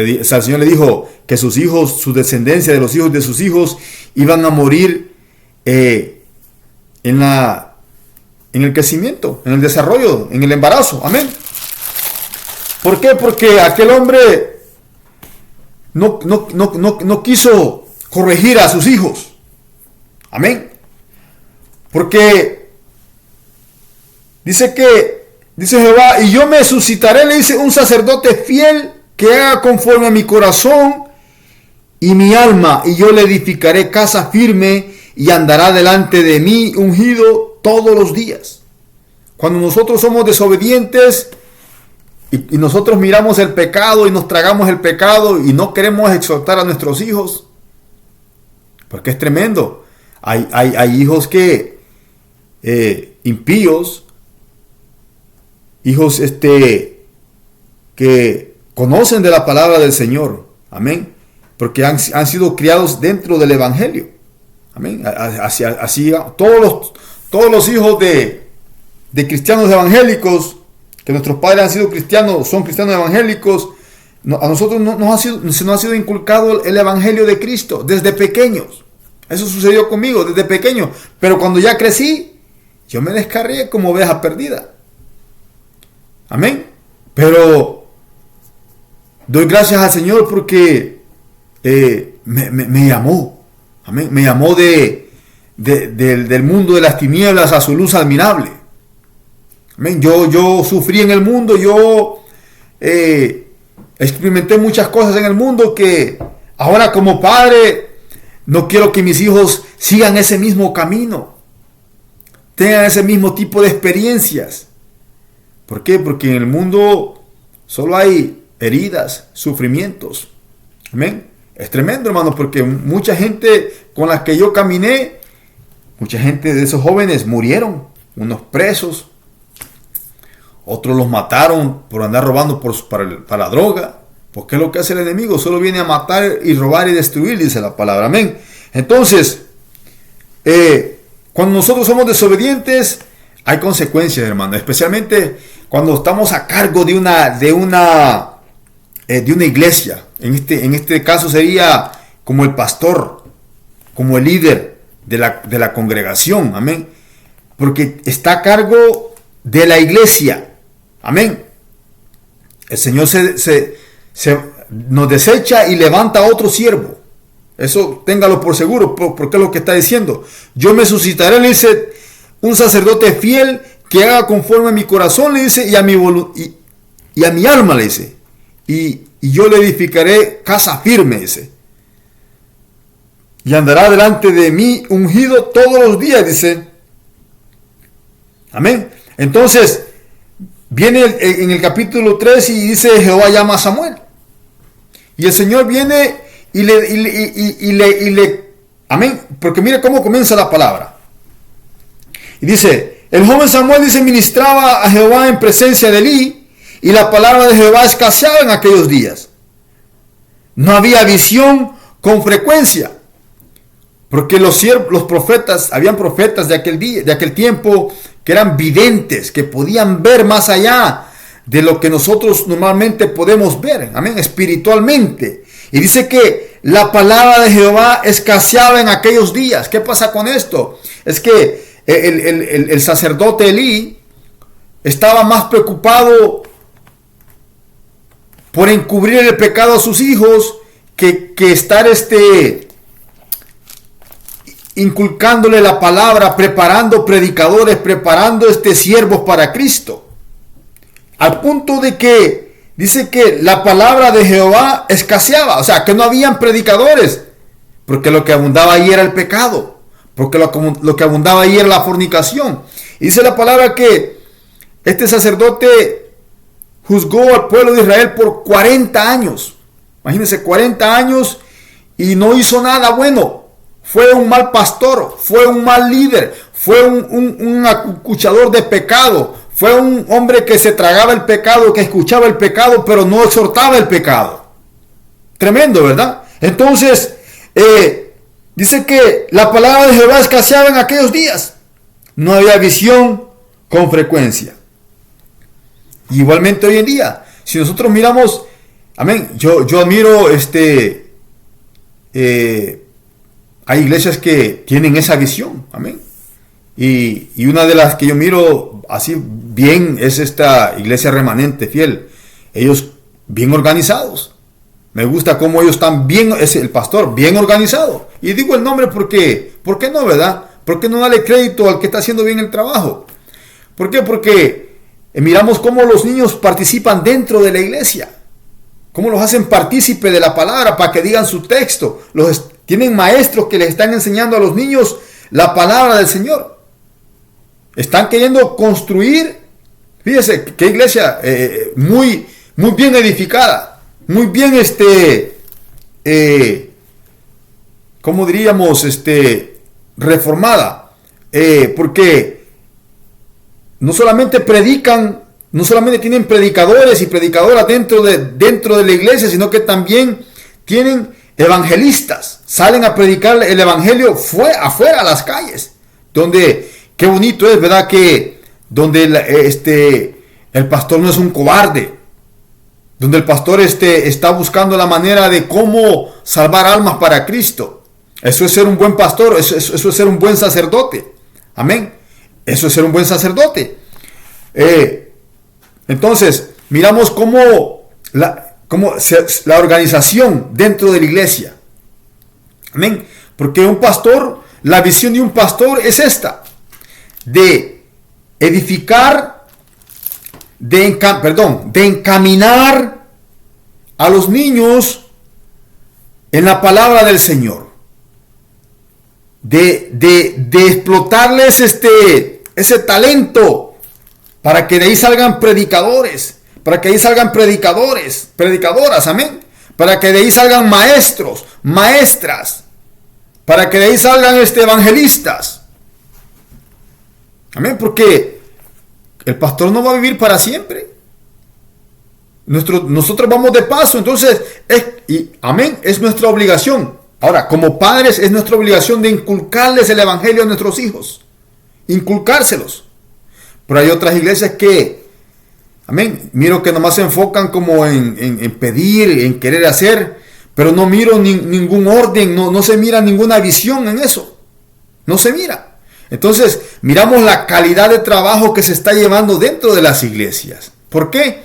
A: O sea, el Señor le dijo que sus hijos, su descendencia de los hijos de sus hijos, iban a morir en el crecimiento, en el desarrollo, en el embarazo. Amén. ¿Por qué? Porque aquel hombre no quiso corregir a sus hijos. Amén. Porque dice Jehová, y yo me suscitaré, le dice, un sacerdote fiel que haga conforme a mi corazón y mi alma, y yo le edificaré casa firme y andará delante de mí ungido todos los días. Cuando nosotros somos desobedientes y nosotros miramos el pecado y nos tragamos el pecado y no queremos exhortar a nuestros hijos, porque es tremendo. Hay hijos que impíos, hijos que conocen de la palabra del Señor, amén, porque han sido criados dentro del Evangelio, amén. Así todos los hijos de cristianos evangélicos, que nuestros padres han sido cristianos, son cristianos evangélicos, a nosotros se nos ha sido inculcado el Evangelio de Cristo desde pequeños. Eso sucedió conmigo desde pequeño, pero cuando ya crecí, yo me descarrié como oveja perdida, amén. Pero doy gracias al Señor porque me llamó, amén, me llamó del mundo de las tinieblas a su luz admirable. Amén. Yo sufrí en el mundo, yo experimenté muchas cosas en el mundo que ahora como padre no quiero que mis hijos sigan ese mismo camino, tengan ese mismo tipo de experiencias. ¿Por qué? Porque en el mundo solo hay heridas, sufrimientos. Amén. Es tremendo, hermano, porque mucha gente con la que yo caminé, mucha gente de esos jóvenes murieron, unos presos, otros los mataron por andar robando para la droga. Porque es lo que hace el enemigo, solo viene a matar y robar y destruir, dice la palabra, amén. Entonces, cuando nosotros somos desobedientes, hay consecuencias, hermano, especialmente cuando estamos a cargo de una iglesia. En este caso sería como el pastor, como el líder de la congregación, amén. Porque está a cargo de la iglesia, amén. El Señor nos desecha y levanta a otro siervo. Eso téngalo por seguro, porque es lo que está diciendo. Yo me suscitaré, le dice, un sacerdote fiel que haga conforme a mi corazón, le dice, y a mi alma, le dice, y yo le edificaré casa firme, dice, y andará delante de mí ungido todos los días, dice, amén. Entonces viene en el capítulo 3 y dice, Jehová llama a Samuel. Y el Señor viene y le amén, porque mire cómo comienza la palabra. Y dice, el joven Samuel, dice, ministraba a Jehová en presencia de Elí, y la palabra de Jehová escaseaba en aquellos días. No había visión con frecuencia, porque los profetas, habían profetas de aquel tiempo que eran videntes, que podían ver más allá de lo que nosotros normalmente podemos ver, amén, espiritualmente. Y dice que la palabra de Jehová escaseaba en aquellos días. ¿Qué pasa con esto? Es que el sacerdote Elí estaba más preocupado por encubrir el pecado a sus hijos que estar inculcándole la palabra, preparando predicadores, preparando siervos para Cristo. Al punto de que dice que la palabra de Jehová escaseaba, o sea, que no habían predicadores, porque lo que abundaba ahí era el pecado, porque lo que abundaba ahí era la fornicación. Y dice la palabra que este sacerdote juzgó al pueblo de Israel por 40 años. Imagínense, 40 años y no hizo nada bueno. Fue un mal pastor, fue un mal líder, fue un acuchador de pecado. Fue un hombre que se tragaba el pecado, que escuchaba el pecado, pero no exhortaba el pecado. Tremendo, ¿verdad? Entonces, dice que la palabra de Jehová escaseaba en aquellos días. No había visión con frecuencia. Y igualmente hoy en día, si nosotros miramos Amén. Yo admiro hay iglesias que tienen esa visión. Amén. Y una de las que yo miro así bien es esta iglesia Remanente Fiel. Ellos bien organizados. Me gusta cómo ellos están bien, es el pastor bien organizado. Y digo el nombre porque, ¿por qué no, verdad? ¿Por qué no darle crédito al que está haciendo bien el trabajo? ¿Por qué? Porque miramos cómo los niños participan dentro de la iglesia. Cómo los hacen partícipe de la palabra para que digan su texto. Tienen maestros que les están enseñando a los niños la palabra del Señor. Están queriendo construir, fíjese qué iglesia muy, muy bien edificada. Muy bien, ¿cómo diríamos? Reformada. Porque no solamente predican, no solamente tienen predicadores y predicadoras dentro de la iglesia, sino que también tienen evangelistas. Salen a predicar el evangelio afuera a las calles. Donde, qué bonito es, ¿verdad? Que donde el pastor no es un cobarde. Donde el pastor está buscando la manera de cómo salvar almas para Cristo. Eso es ser un buen pastor, eso es ser un buen sacerdote. Amén. Eso es ser un buen sacerdote. Entonces, miramos cómo la organización dentro de la iglesia. Amén. Porque un pastor, la visión de un pastor es esta. De edificar, de encaminar a los niños en la palabra del Señor, de explotarles ese talento para que de ahí salgan predicadores, para que de ahí salgan predicadoras, amén, para que de ahí salgan maestros, maestras, para que de ahí salgan evangelistas, amén, porque el pastor no va a vivir para siempre. Nosotros vamos de paso. Entonces, amén, es nuestra obligación. Ahora, como padres, es nuestra obligación de inculcarles el evangelio a nuestros hijos. Inculcárselos. Pero hay otras iglesias que, amén, miro que nomás se enfocan como en pedir, en querer hacer, pero no miro ningún orden, no se mira ninguna visión en eso. No se mira. Entonces, miramos la calidad de trabajo que se está llevando dentro de las iglesias. ¿Por qué?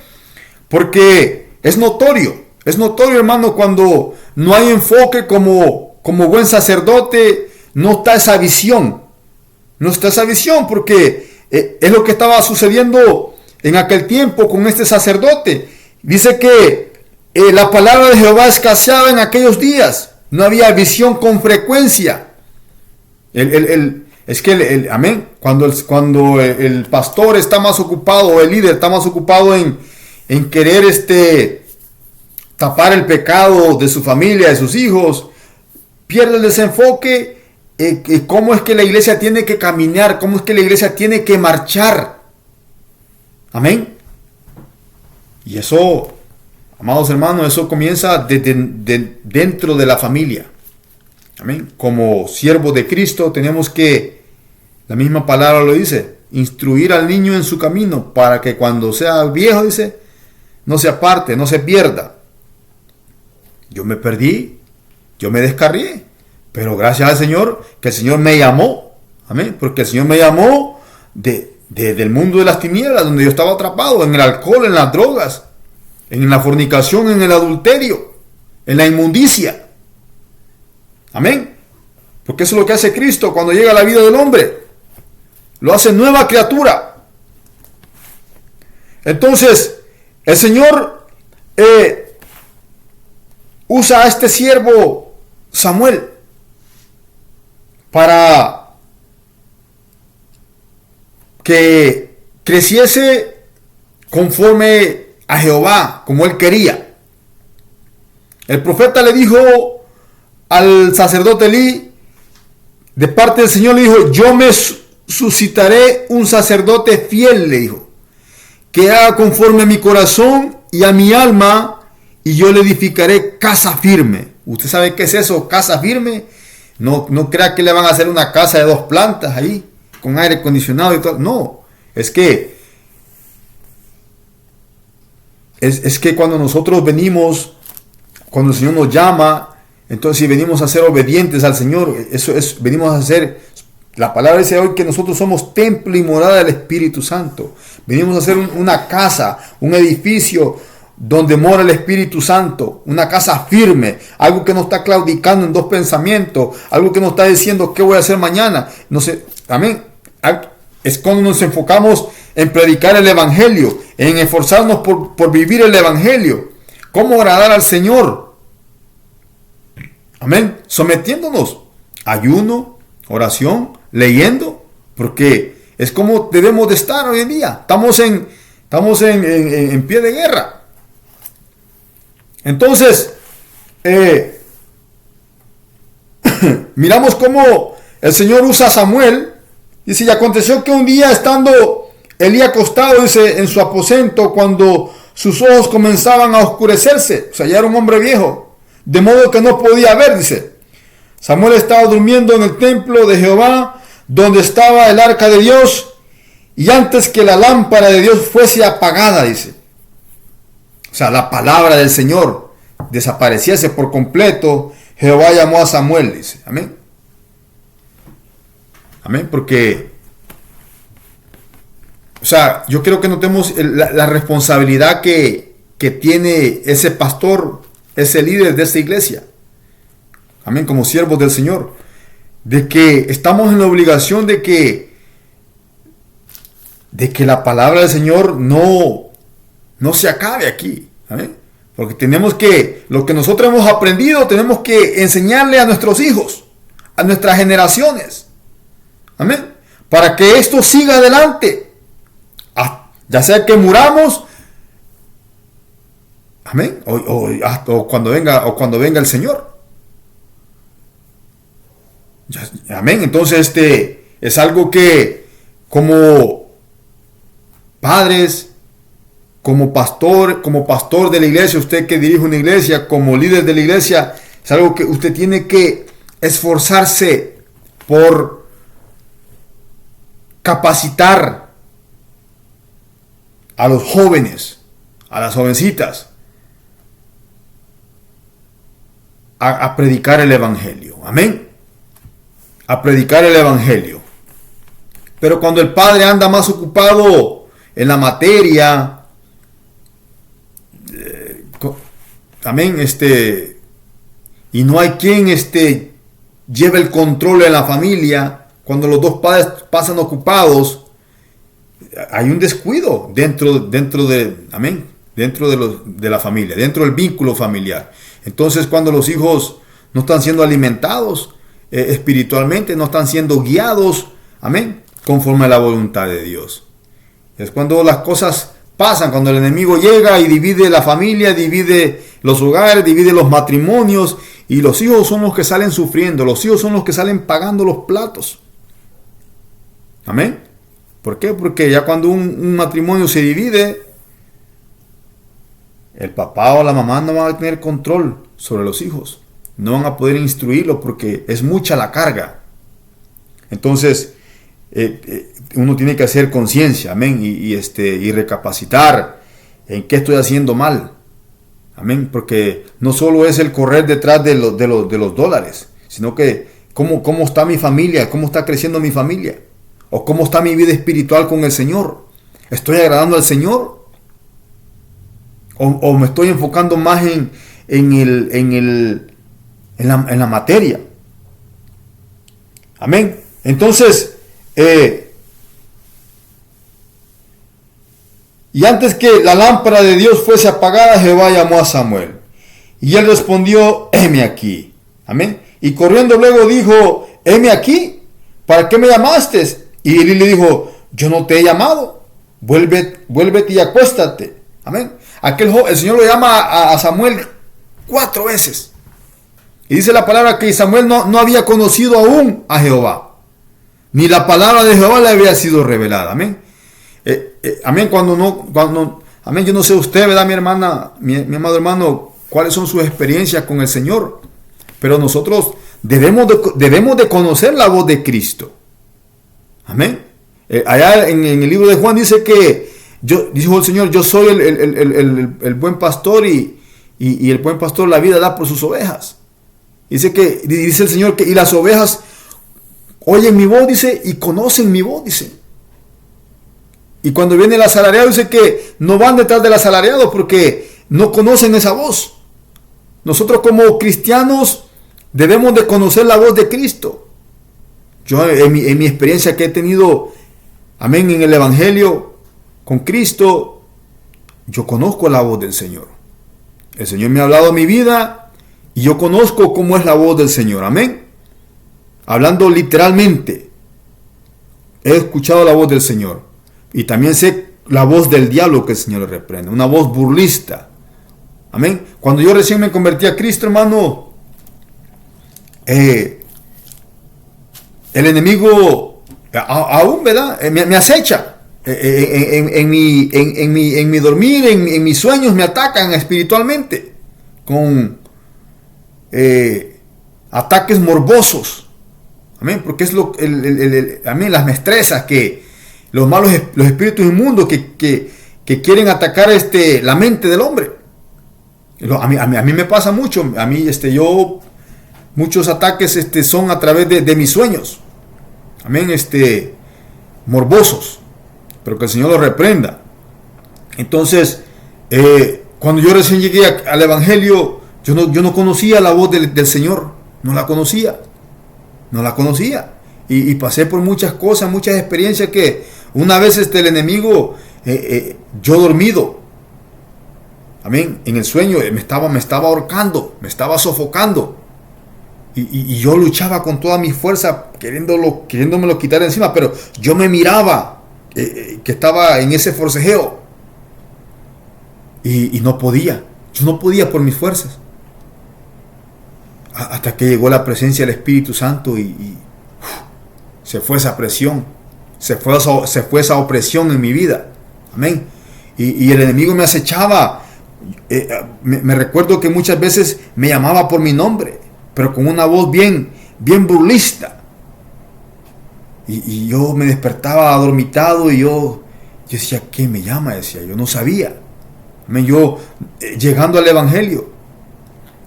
A: Porque es notorio, hermano, cuando no hay enfoque como buen sacerdote, no está esa visión. No está esa visión porque es lo que estaba sucediendo en aquel tiempo con este sacerdote. Dice que la palabra de Jehová escaseaba en aquellos días. No había visión con frecuencia. Amén, cuando el pastor está más ocupado, el líder está más ocupado en querer tapar el pecado de su familia, de sus hijos, pierde el desenfoque. Cómo es que la iglesia tiene que caminar, cómo es que la iglesia tiene que marchar. Amén. Y eso, amados hermanos, eso comienza dentro de la familia. Amén. Como siervos de Cristo tenemos que, la misma palabra lo dice, instruir al niño en su camino para que cuando sea viejo, dice, no se aparte, no se pierda. Yo me perdí, yo me descarrié, pero gracias al Señor, que el Señor me llamó. Amén. Porque el Señor me llamó del mundo de las tinieblas, donde yo estaba atrapado, en el alcohol, en las drogas, en la fornicación, en el adulterio, en la inmundicia. Amén. Porque eso es lo que hace Cristo cuando llega a la vida del hombre. Lo hace nueva criatura. Entonces, el Señor usa a este siervo Samuel para que creciese conforme a Jehová, como él quería. El profeta le dijo al sacerdote Elí, de parte del Señor, le dijo, yo me suscitaré un sacerdote fiel, le dijo, que haga conforme a mi corazón y a mi alma, y yo le edificaré casa firme. ¿Usted sabe qué es eso, casa firme? No crea que le van a hacer una casa de 2 plantas ahí, con aire acondicionado y todo. No, es que es que cuando nosotros venimos, cuando el Señor nos llama, entonces si venimos a ser obedientes al Señor, eso es, venimos a ser, la palabra dice hoy que nosotros somos templo y morada del Espíritu Santo. Venimos a ser una casa, un edificio donde mora el Espíritu Santo, una casa firme, algo que no está claudicando en dos pensamientos, algo que no está diciendo qué voy a hacer mañana. No sé, amén. Es cuando nos enfocamos en predicar el Evangelio, en esforzarnos por vivir el Evangelio. ¿Cómo agradar al Señor? Amén. Sometiéndonos, ayuno, oración, leyendo, porque es como debemos de estar hoy en día. Estamos en pie de guerra. Entonces, miramos cómo el Señor usa a Samuel. Dice, y aconteció que un día estando Elí acostado, dice, en su aposento, cuando sus ojos comenzaban a oscurecerse, o sea, ya era un hombre viejo, de modo que no podía ver, dice. Samuel estaba durmiendo en el templo de Jehová, donde estaba el arca de Dios, y antes que la lámpara de Dios fuese apagada, dice. O sea, la palabra del Señor desapareciese por completo, Jehová llamó a Samuel, dice. Amén. Amén, porque, o sea, yo creo que notemos la responsabilidad que tiene ese pastor, ese líder de esta iglesia. Amén, como siervos del Señor. De que estamos en la obligación de que la palabra del Señor no se acabe aquí. Amén. Porque tenemos que, lo que nosotros hemos aprendido, tenemos que enseñarle a nuestros hijos, a nuestras generaciones. Amén. Para que esto siga adelante. Ya sea que muramos. Amén. O cuando venga el Señor. Amén. Entonces es algo que como padres, como pastor de la iglesia, usted que dirige una iglesia, como líder de la iglesia, es algo que usted tiene que esforzarse por capacitar a los jóvenes, a las jovencitas, a predicar el Evangelio. Amén. A predicar el Evangelio. Pero cuando el padre anda más ocupado en la materia, amén, y no hay quien lleve el control en la familia, cuando los dos padres pasan ocupados, hay un descuido dentro de la familia, dentro del vínculo familiar. Entonces, cuando los hijos no están siendo alimentados espiritualmente, no están siendo guiados, amén, conforme a la voluntad de Dios. Es cuando las cosas pasan, cuando el enemigo llega y divide la familia, divide los hogares, divide los matrimonios, y los hijos son los que salen sufriendo, los hijos son los que salen pagando los platos. Amén. ¿Por qué? Porque ya cuando un matrimonio se divide, el papá o la mamá no van a tener control sobre los hijos. No van a poder instruirlos porque es mucha la carga. Entonces, uno tiene que hacer conciencia, amén, y recapacitar en qué estoy haciendo mal. Amén, porque no solo es el correr detrás de los dólares, sino que cómo está mi familia, cómo está creciendo mi familia, o cómo está mi vida espiritual con el Señor. ¿Estoy agradando al Señor? ¿O me estoy enfocando más en la materia? Amén. Entonces, y antes que la lámpara de Dios fuese apagada, Jehová llamó a Samuel. Y él respondió, heme aquí. Amén. Y corriendo luego dijo, heme aquí, ¿para qué me llamaste? Y Elí le dijo, yo no te he llamado, vuélvete y acuéstate. Amén. El Señor lo llama a Samuel 4 veces. Y dice la palabra que Samuel no había conocido aún a Jehová. Ni la palabra de Jehová le había sido revelada. Amén. Amén. Amén. Yo no sé usted, ¿verdad, mi hermana, mi amado hermano, cuáles son sus experiencias con el Señor? Pero nosotros debemos de conocer la voz de Cristo. Amén. Allá en el libro de Juan dice que dijo el Señor, yo soy el buen pastor y el buen pastor la vida da por sus ovejas. Dice el Señor que y las ovejas oyen mi voz, dice, y conocen mi voz, dice. Y cuando viene el asalariado, dice que no van detrás del asalariado porque no conocen esa voz. Nosotros como cristianos debemos de conocer la voz de Cristo. Yo en mi experiencia que he tenido, amén, en el Evangelio con Cristo, yo conozco la voz del Señor. El Señor me ha hablado a mi vida y yo conozco cómo es la voz del Señor, amén. Hablando literalmente, he escuchado la voz del Señor y también sé la voz del diablo que el Señor le reprende, una voz burlista, amén. Cuando yo recién me convertí a Cristo, hermano, el enemigo aún, ¿verdad? Me acecha en mi dormir, en mis sueños me atacan espiritualmente con ataques morbosos, amén, porque es amén, las mestrezas que los espíritus inmundos que quieren atacar la mente del hombre. A mí me pasa mucho, muchos ataques son a través de mis sueños, amén, morbosos, pero que el Señor los reprenda. Entonces, cuando yo recién llegué al Evangelio, yo no conocía la voz del Señor, no la conocía, y pasé por muchas cosas, muchas experiencias que una vez el enemigo, yo dormido, amén, en el sueño me estaba ahorcando, me estaba sofocando. Y yo luchaba con toda mi fuerza queriéndomelo quitar de encima, pero yo me miraba que estaba en ese forcejeo y no podía, yo no podía por mis fuerzas, hasta que llegó la presencia del Espíritu Santo y se fue esa presión, se fue esa opresión en mi vida, amén. Y el enemigo me acechaba. Me recuerdo que muchas veces me llamaba por mi nombre, pero con una voz bien burlista. Y yo me despertaba adormitado y yo decía, ¿qué me llama? Decía, yo no sabía. Amén, yo llegando al Evangelio.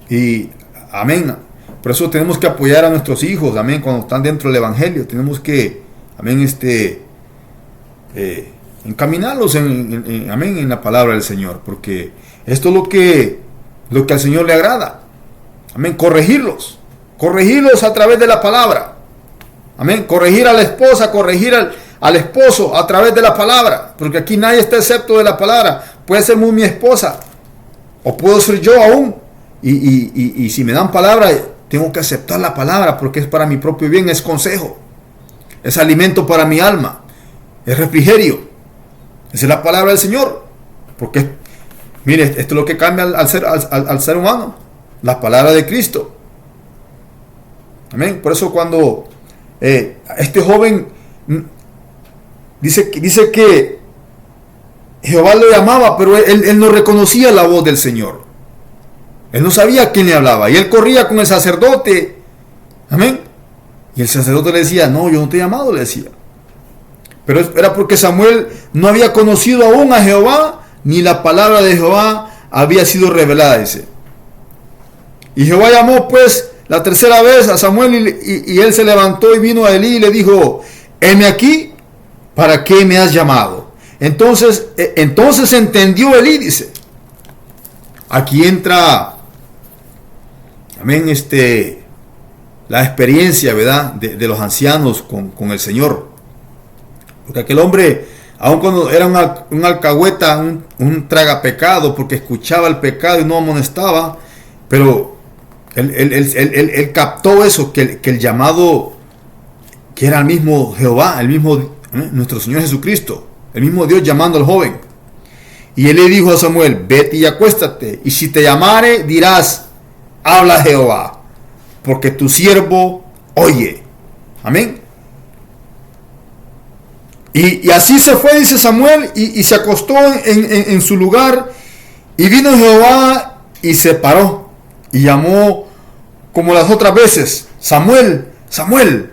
A: Y amén. Por eso tenemos que apoyar a nuestros hijos, amén, cuando están dentro del Evangelio. Tenemos que, amén, encaminarlos amén, en la palabra del Señor, porque esto es lo que al Señor le agrada. Amén, corregirlos a través de la palabra. Amén, corregir a la esposa, corregir al esposo a través de la palabra, porque aquí nadie está excepto de la palabra. Puede ser mi esposa, o puedo ser yo aún, y si me dan palabra, tengo que aceptar la palabra, porque es para mi propio bien, es consejo, es alimento para mi alma, es refrigerio. Esa es la palabra del Señor, porque mire, esto es lo que cambia al ser humano, la palabra de Cristo. Amén. Por eso cuando este joven dice que Jehová lo llamaba, pero él no reconocía la voz del Señor. Él no sabía a quién le hablaba. Y él corría con el sacerdote. Amén. Y el sacerdote le decía, no, yo no te he llamado, le decía. Pero era porque Samuel no había conocido aún a Jehová, ni la palabra de Jehová había sido revelada, dice. Y Jehová llamó pues la tercera vez a Samuel y él se levantó y vino a Elí y le dijo, heme aquí, ¿para qué me has llamado? Entonces entendió Elí, dice. Aquí entra, amén, la experiencia, ¿verdad?, de los ancianos con el Señor. Porque aquel hombre, aun cuando era un alcahueta, un tragapecado, porque escuchaba el pecado y no amonestaba, pero él captó eso, que el llamado, que era el mismo Jehová, el mismo nuestro Señor Jesucristo, el mismo Dios llamando al joven. Y él le dijo a Samuel, vete y acuéstate, y si te llamare, dirás, habla Jehová, porque tu siervo oye. Amén. Y así se fue, dice Samuel, y se acostó en su lugar, y vino Jehová y se paró, y llamó como las otras veces, Samuel, Samuel.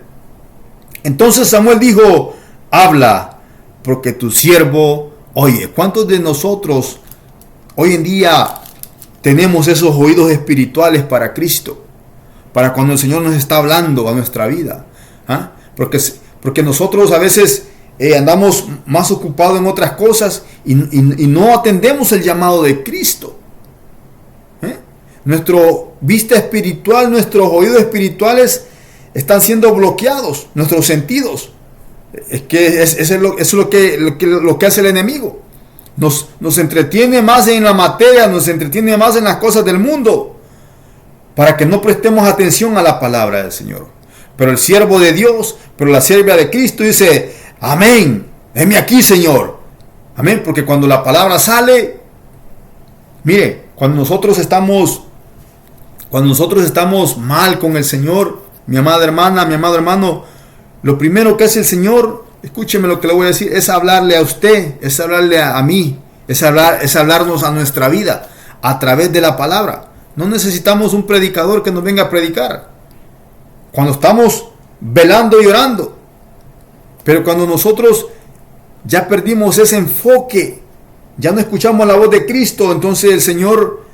A: Entonces Samuel dijo, habla, porque tu siervo Oye, ¿cuántos de nosotros hoy en día tenemos esos oídos espirituales para Cristo? Para cuando el Señor nos está hablando a nuestra vida. ¿Ah? Porque nosotros a veces andamos más ocupados en otras cosas y no atendemos el llamado de Cristo. Nuestro vista espiritual, nuestros oídos espirituales están siendo bloqueados, nuestros sentidos. Es que eso es lo que hace el enemigo. Nos entretiene más en la materia, nos entretiene más en las cosas del mundo, para que no prestemos atención a la palabra del Señor. Pero el siervo de Dios, pero la sierva de Cristo dice, amén, heme aquí, Señor. Amén, porque cuando la palabra sale, mire, cuando nosotros estamos mal con el Señor, mi amada hermana, mi amado hermano, lo primero que hace el Señor, escúcheme lo que le voy a decir, es hablarle a usted, es hablarle a mí, es hablarnos a nuestra vida a través de la palabra. No necesitamos un predicador que nos venga a predicar. Cuando estamos velando y orando. Pero cuando nosotros ya perdimos ese enfoque, ya no escuchamos la voz de Cristo, entonces el Señor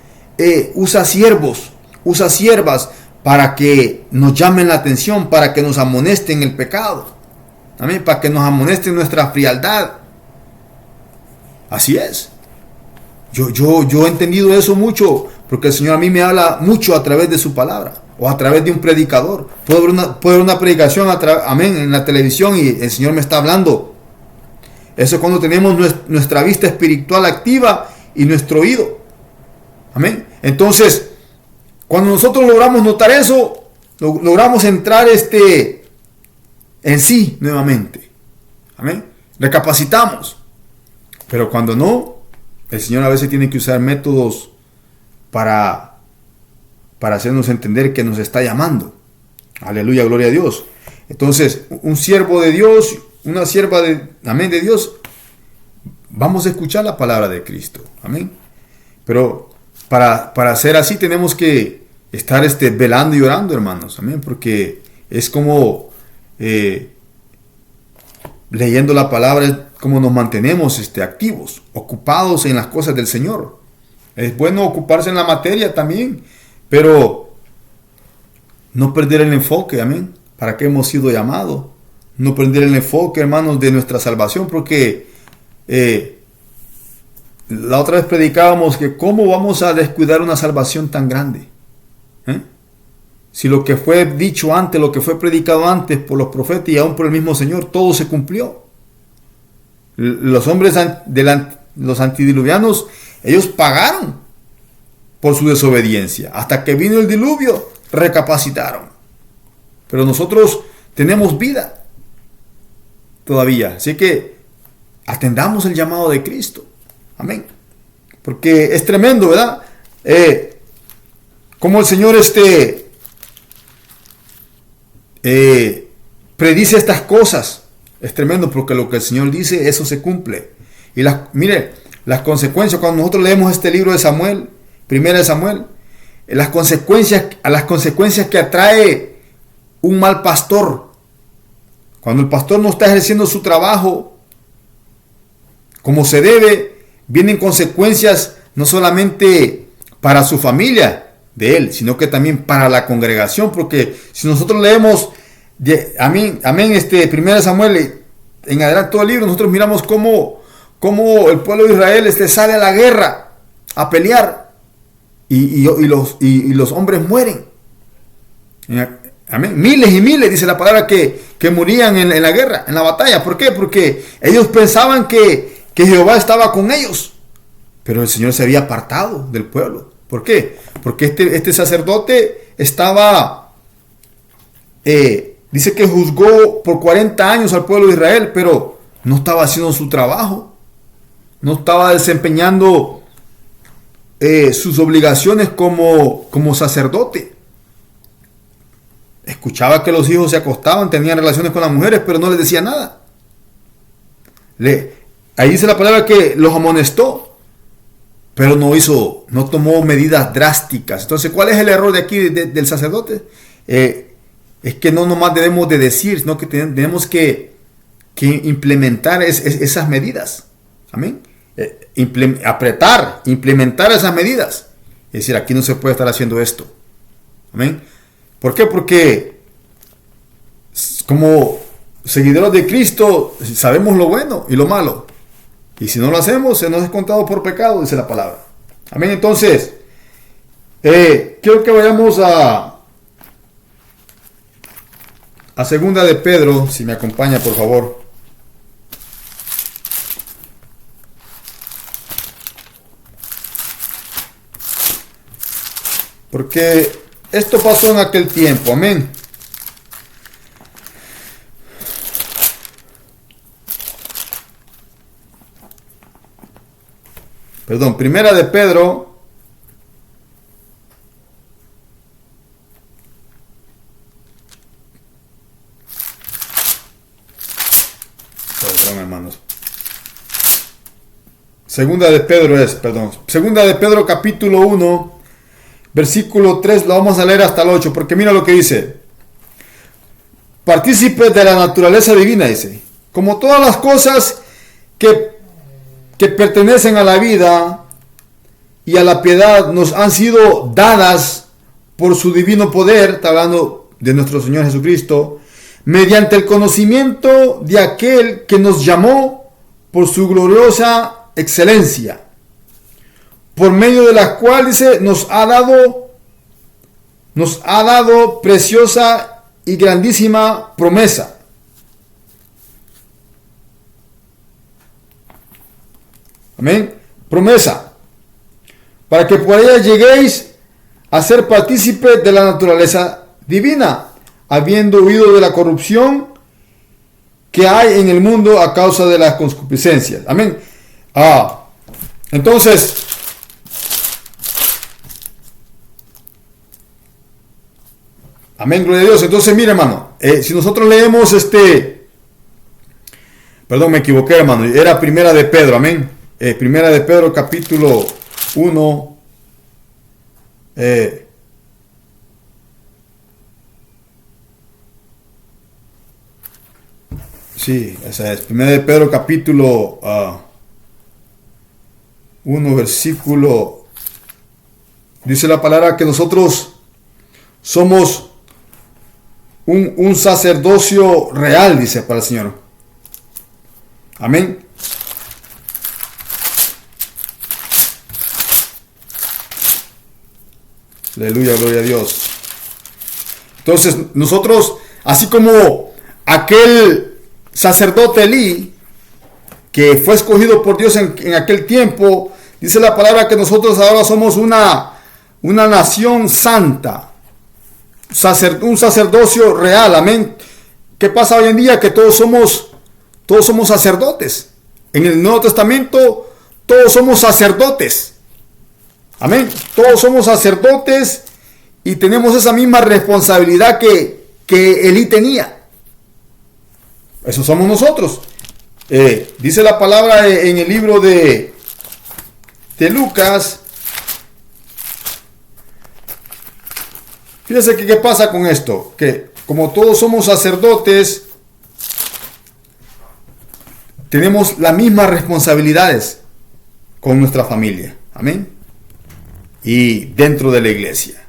A: usa siervos, usa siervas para que nos llamen la atención, para que nos amonesten el pecado. Amén, para que nos amonesten nuestra frialdad. Así es. Yo he entendido eso mucho, porque el Señor a mí me habla mucho a través de su palabra, o a través de un predicador. Puedo ver una predicación amén, en la televisión y el Señor me está hablando. Eso es cuando tenemos nuestra vista espiritual activa y nuestro oído. Amén. Entonces, cuando nosotros logramos notar eso, logramos entrar en sí nuevamente. Amén. Recapacitamos. Pero cuando no, el Señor a veces tiene que usar métodos para hacernos entender que nos está llamando. Aleluya, gloria a Dios. Entonces, un siervo de Dios, una sierva de Dios, vamos a escuchar la palabra de Cristo. Amén. Pero para hacer así tenemos que estar velando y orando, hermanos. Amén. Porque es como leyendo la palabra, es como nos mantenemos activos, ocupados en las cosas del Señor. Es bueno ocuparse en la materia también, pero no perder el enfoque. Amén. ¿Para qué hemos sido llamados? No perder el enfoque, hermanos, de nuestra salvación, porque la otra vez predicábamos que cómo vamos a descuidar una salvación tan grande. Si lo que fue dicho antes, lo que fue predicado antes por los profetas y aún por el mismo Señor, todo se cumplió. Los hombres los antidiluvianos, ellos pagaron por su desobediencia. Hasta que vino el diluvio, recapacitaron. Pero nosotros tenemos vida todavía. Así que atendamos el llamado de Cristo. Amén. Porque es tremendo, ¿verdad? Como el Señor predice estas cosas. Es tremendo porque lo que el Señor dice, eso se cumple. Y mire, las consecuencias, cuando nosotros leemos este libro de Samuel, primera de Samuel, las consecuencias que atrae un mal pastor. Cuando el pastor no está ejerciendo su trabajo como se debe, vienen consecuencias no solamente para su familia de él, sino que también para la congregación, porque si nosotros leemos amén, primera Samuel en adelante todo el libro, nosotros miramos cómo el pueblo de Israel sale a la guerra a pelear y los hombres mueren. Amén. Miles y miles, dice la palabra, que morían en la guerra, en la batalla. ¿Por qué? Porque ellos pensaban que Jehová estaba con ellos, pero el Señor se había apartado del pueblo. ¿Por qué? Porque este sacerdote estaba, dice que juzgó por 40 años al pueblo de Israel, pero no estaba haciendo su trabajo, no estaba desempeñando sus obligaciones como sacerdote. Escuchaba que los hijos se acostaban, tenían relaciones con las mujeres, pero no les decía nada. Ahí dice la palabra que los amonestó, pero no tomó medidas drásticas. Entonces, ¿cuál es el error de aquí del sacerdote? Es que no nomás debemos de decir, sino que tenemos que implementar esas medidas. Amén. Implementar esas medidas. Es decir, aquí no se puede estar haciendo esto. Amén. ¿Por qué? Porque como seguidores de Cristo sabemos lo bueno y lo malo. Y si no lo hacemos, se nos es contado por pecado, dice la palabra. Amén. Entonces, quiero que vayamos a segunda de Pedro, si me acompaña, por favor. Porque esto pasó en aquel tiempo, amén. Perdón, primera de Pedro. Perdón, hermanos. Segunda de Pedro capítulo 1. Versículo 3, lo vamos a leer hasta el 8, porque mira lo que dice. Partícipes de la naturaleza divina, dice. Como todas las cosas que pertenecen a la vida y a la piedad nos han sido dadas por su divino poder, está hablando de nuestro Señor Jesucristo, mediante el conocimiento de aquel que nos llamó por su gloriosa excelencia, por medio de la cual, dice, nos ha dado preciosa y grandísima promesa. Amén. Promesa. Para que por ella lleguéis a ser partícipes de la naturaleza divina, habiendo huido de la corrupción que hay en el mundo a causa de las concupiscencias. Amén. Entonces, amén, gloria a Dios. Entonces, mire, hermano, si nosotros leemos perdón, me equivoqué, hermano, era primera de Pedro, amén. Primera de Pedro, capítulo 1. Sí, esa es. Primera de Pedro, capítulo 1, versículo. Dice la palabra que nosotros somos un sacerdocio real, dice para el Señor. Amén. Aleluya, gloria a Dios. Entonces, nosotros, así como aquel sacerdote Elí, que fue escogido por Dios en aquel tiempo, dice la palabra que nosotros ahora somos una nación santa. Un sacerdocio real, amén. ¿Qué pasa hoy en día? Que todos somos sacerdotes. En el Nuevo Testamento todos somos sacerdotes, amén. Todos somos sacerdotes y tenemos esa misma responsabilidad que Elí tenía. Eso somos nosotros. Dice la palabra en el libro de Lucas. Fíjense que qué pasa con esto, que como todos somos sacerdotes, tenemos las mismas responsabilidades con nuestra familia, amén, y dentro de la iglesia,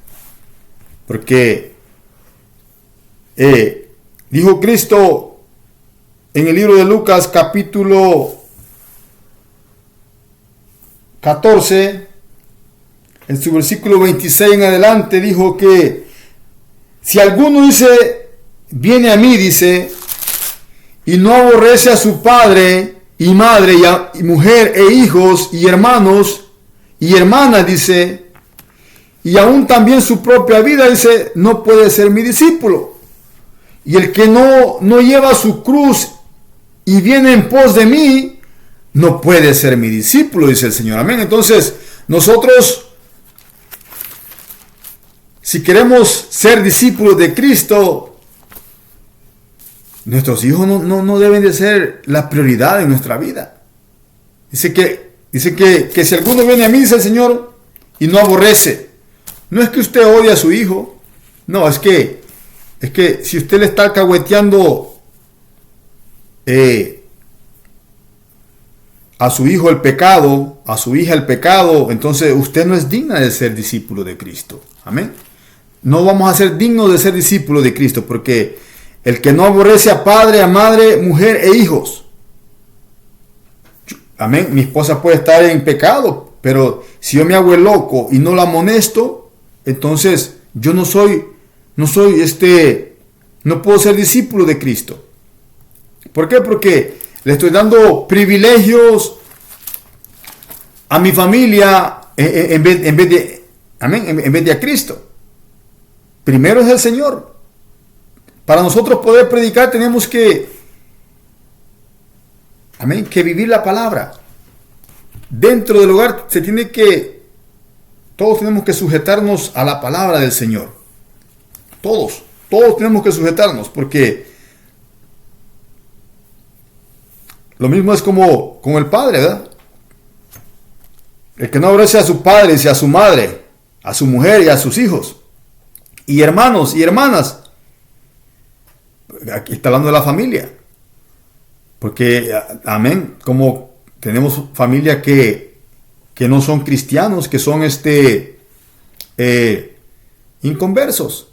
A: porque dijo Cristo en el libro de Lucas capítulo 14, en su versículo 26 en adelante, dijo que si alguno viene a mí, dice, y no aborrece a su padre y madre y mujer e hijos y hermanos y hermanas, dice, y aún también su propia vida, dice, no puede ser mi discípulo. Y el que no lleva su cruz y viene en pos de mí, no puede ser mi discípulo, dice el Señor. Amén. Entonces, nosotros, si queremos ser discípulos de Cristo, nuestros hijos no deben de ser la prioridad en nuestra vida. Dice que si alguno viene a mí, dice el Señor, y no aborrece. No es que usted odie a su hijo. No, es que si usted le está alcahueteando a su hijo el pecado, a su hija el pecado, entonces usted no es digna de ser discípulo de Cristo. Amén. No vamos a ser dignos de ser discípulos de Cristo, porque el que no aborrece a padre, a madre, mujer e hijos. Amén. Mi esposa puede estar en pecado, pero si yo me hago el loco y no la amonesto, entonces yo no puedo ser discípulo de Cristo. ¿Por qué? Porque le estoy dando privilegios a mi familia en vez de a Cristo. Primero es el Señor. Para nosotros poder predicar tenemos que vivir la palabra. Dentro del hogar todos tenemos que sujetarnos a la palabra del Señor. Todos tenemos que sujetarnos, porque lo mismo es como con el padre, ¿verdad? El que no aborrece a su padre y a su madre, a su mujer y a sus hijos, y hermanos y hermanas. Aquí está hablando de la familia. Porque, amén, como tenemos familias que no son cristianos, que son inconversos.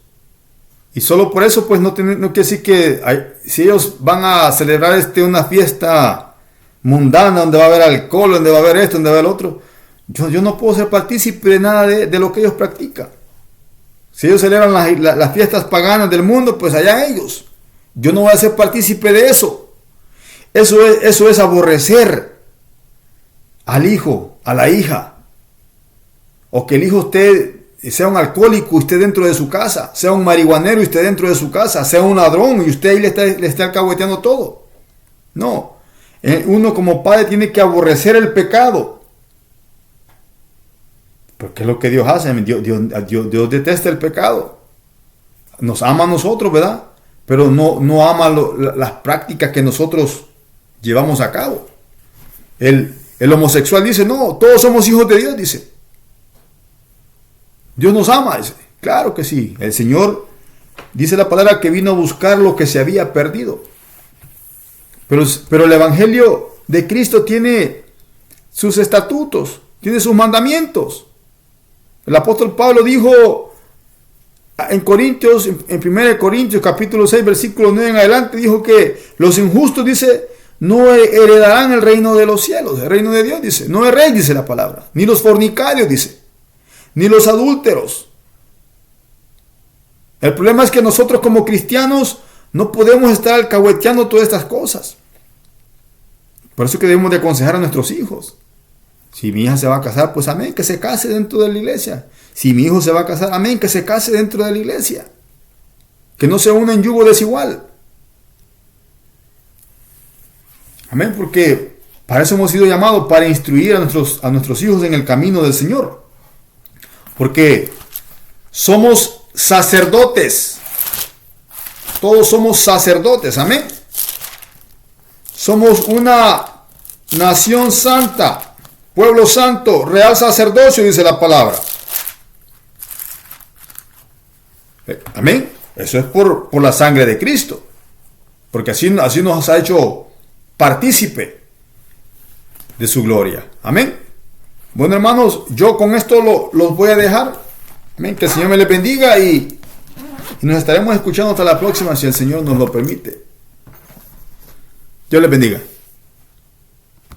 A: Y solo por eso, pues no quiere decir que si ellos van a celebrar una fiesta mundana donde va a haber alcohol, donde va a haber esto, donde va a haber otro, yo no puedo ser partícipe de nada de lo que ellos practican. Si ellos celebran las fiestas paganas del mundo, pues allá ellos. Yo no voy a ser partícipe de eso. Eso es aborrecer al hijo, a la hija. O que el hijo sea un alcohólico y esté dentro de su casa, sea un marihuanero y esté dentro de su casa, sea un ladrón y usted ahí le está alcahueteando todo. No, uno como padre tiene que aborrecer el pecado, porque es lo que Dios hace. Dios detesta el pecado, nos ama a nosotros, ¿verdad? Pero no ama las prácticas que nosotros llevamos a cabo. El homosexual dice, no, todos somos hijos de Dios, dice. Dios nos ama, dice. Claro que sí. El Señor dice la palabra que vino a buscar lo que se había perdido. Pero el Evangelio de Cristo tiene sus estatutos, tiene sus mandamientos. El apóstol Pablo dijo en Corintios, en 1 Corintios capítulo 6, versículo 9 en adelante, dijo que los injustos, dice, no heredarán el reino de los cielos, el reino de Dios, dice. No erréis, dice la palabra. Ni los fornicarios, dice. Ni los adúlteros. El problema es que nosotros como cristianos no podemos estar alcahueteando todas estas cosas. Por eso que debemos de aconsejar a nuestros hijos. Si mi hija se va a casar, pues amén, que se case dentro de la iglesia. Si mi hijo se va a casar, amén, que se case dentro de la iglesia. Que no se una en yugo desigual. Amén, porque para eso hemos sido llamados, para instruir a nuestros hijos en el camino del Señor. Porque somos sacerdotes. Todos somos sacerdotes, amén. Somos una nación santa, pueblo santo, real sacerdocio, dice la palabra. Amén. Eso es por la sangre de Cristo. Porque así nos ha hecho partícipe de su gloria. Amén. Bueno, hermanos, yo con esto los voy a dejar. Amén. Que el Señor me les bendiga y nos estaremos escuchando hasta la próxima, si el Señor nos lo permite. Dios les bendiga.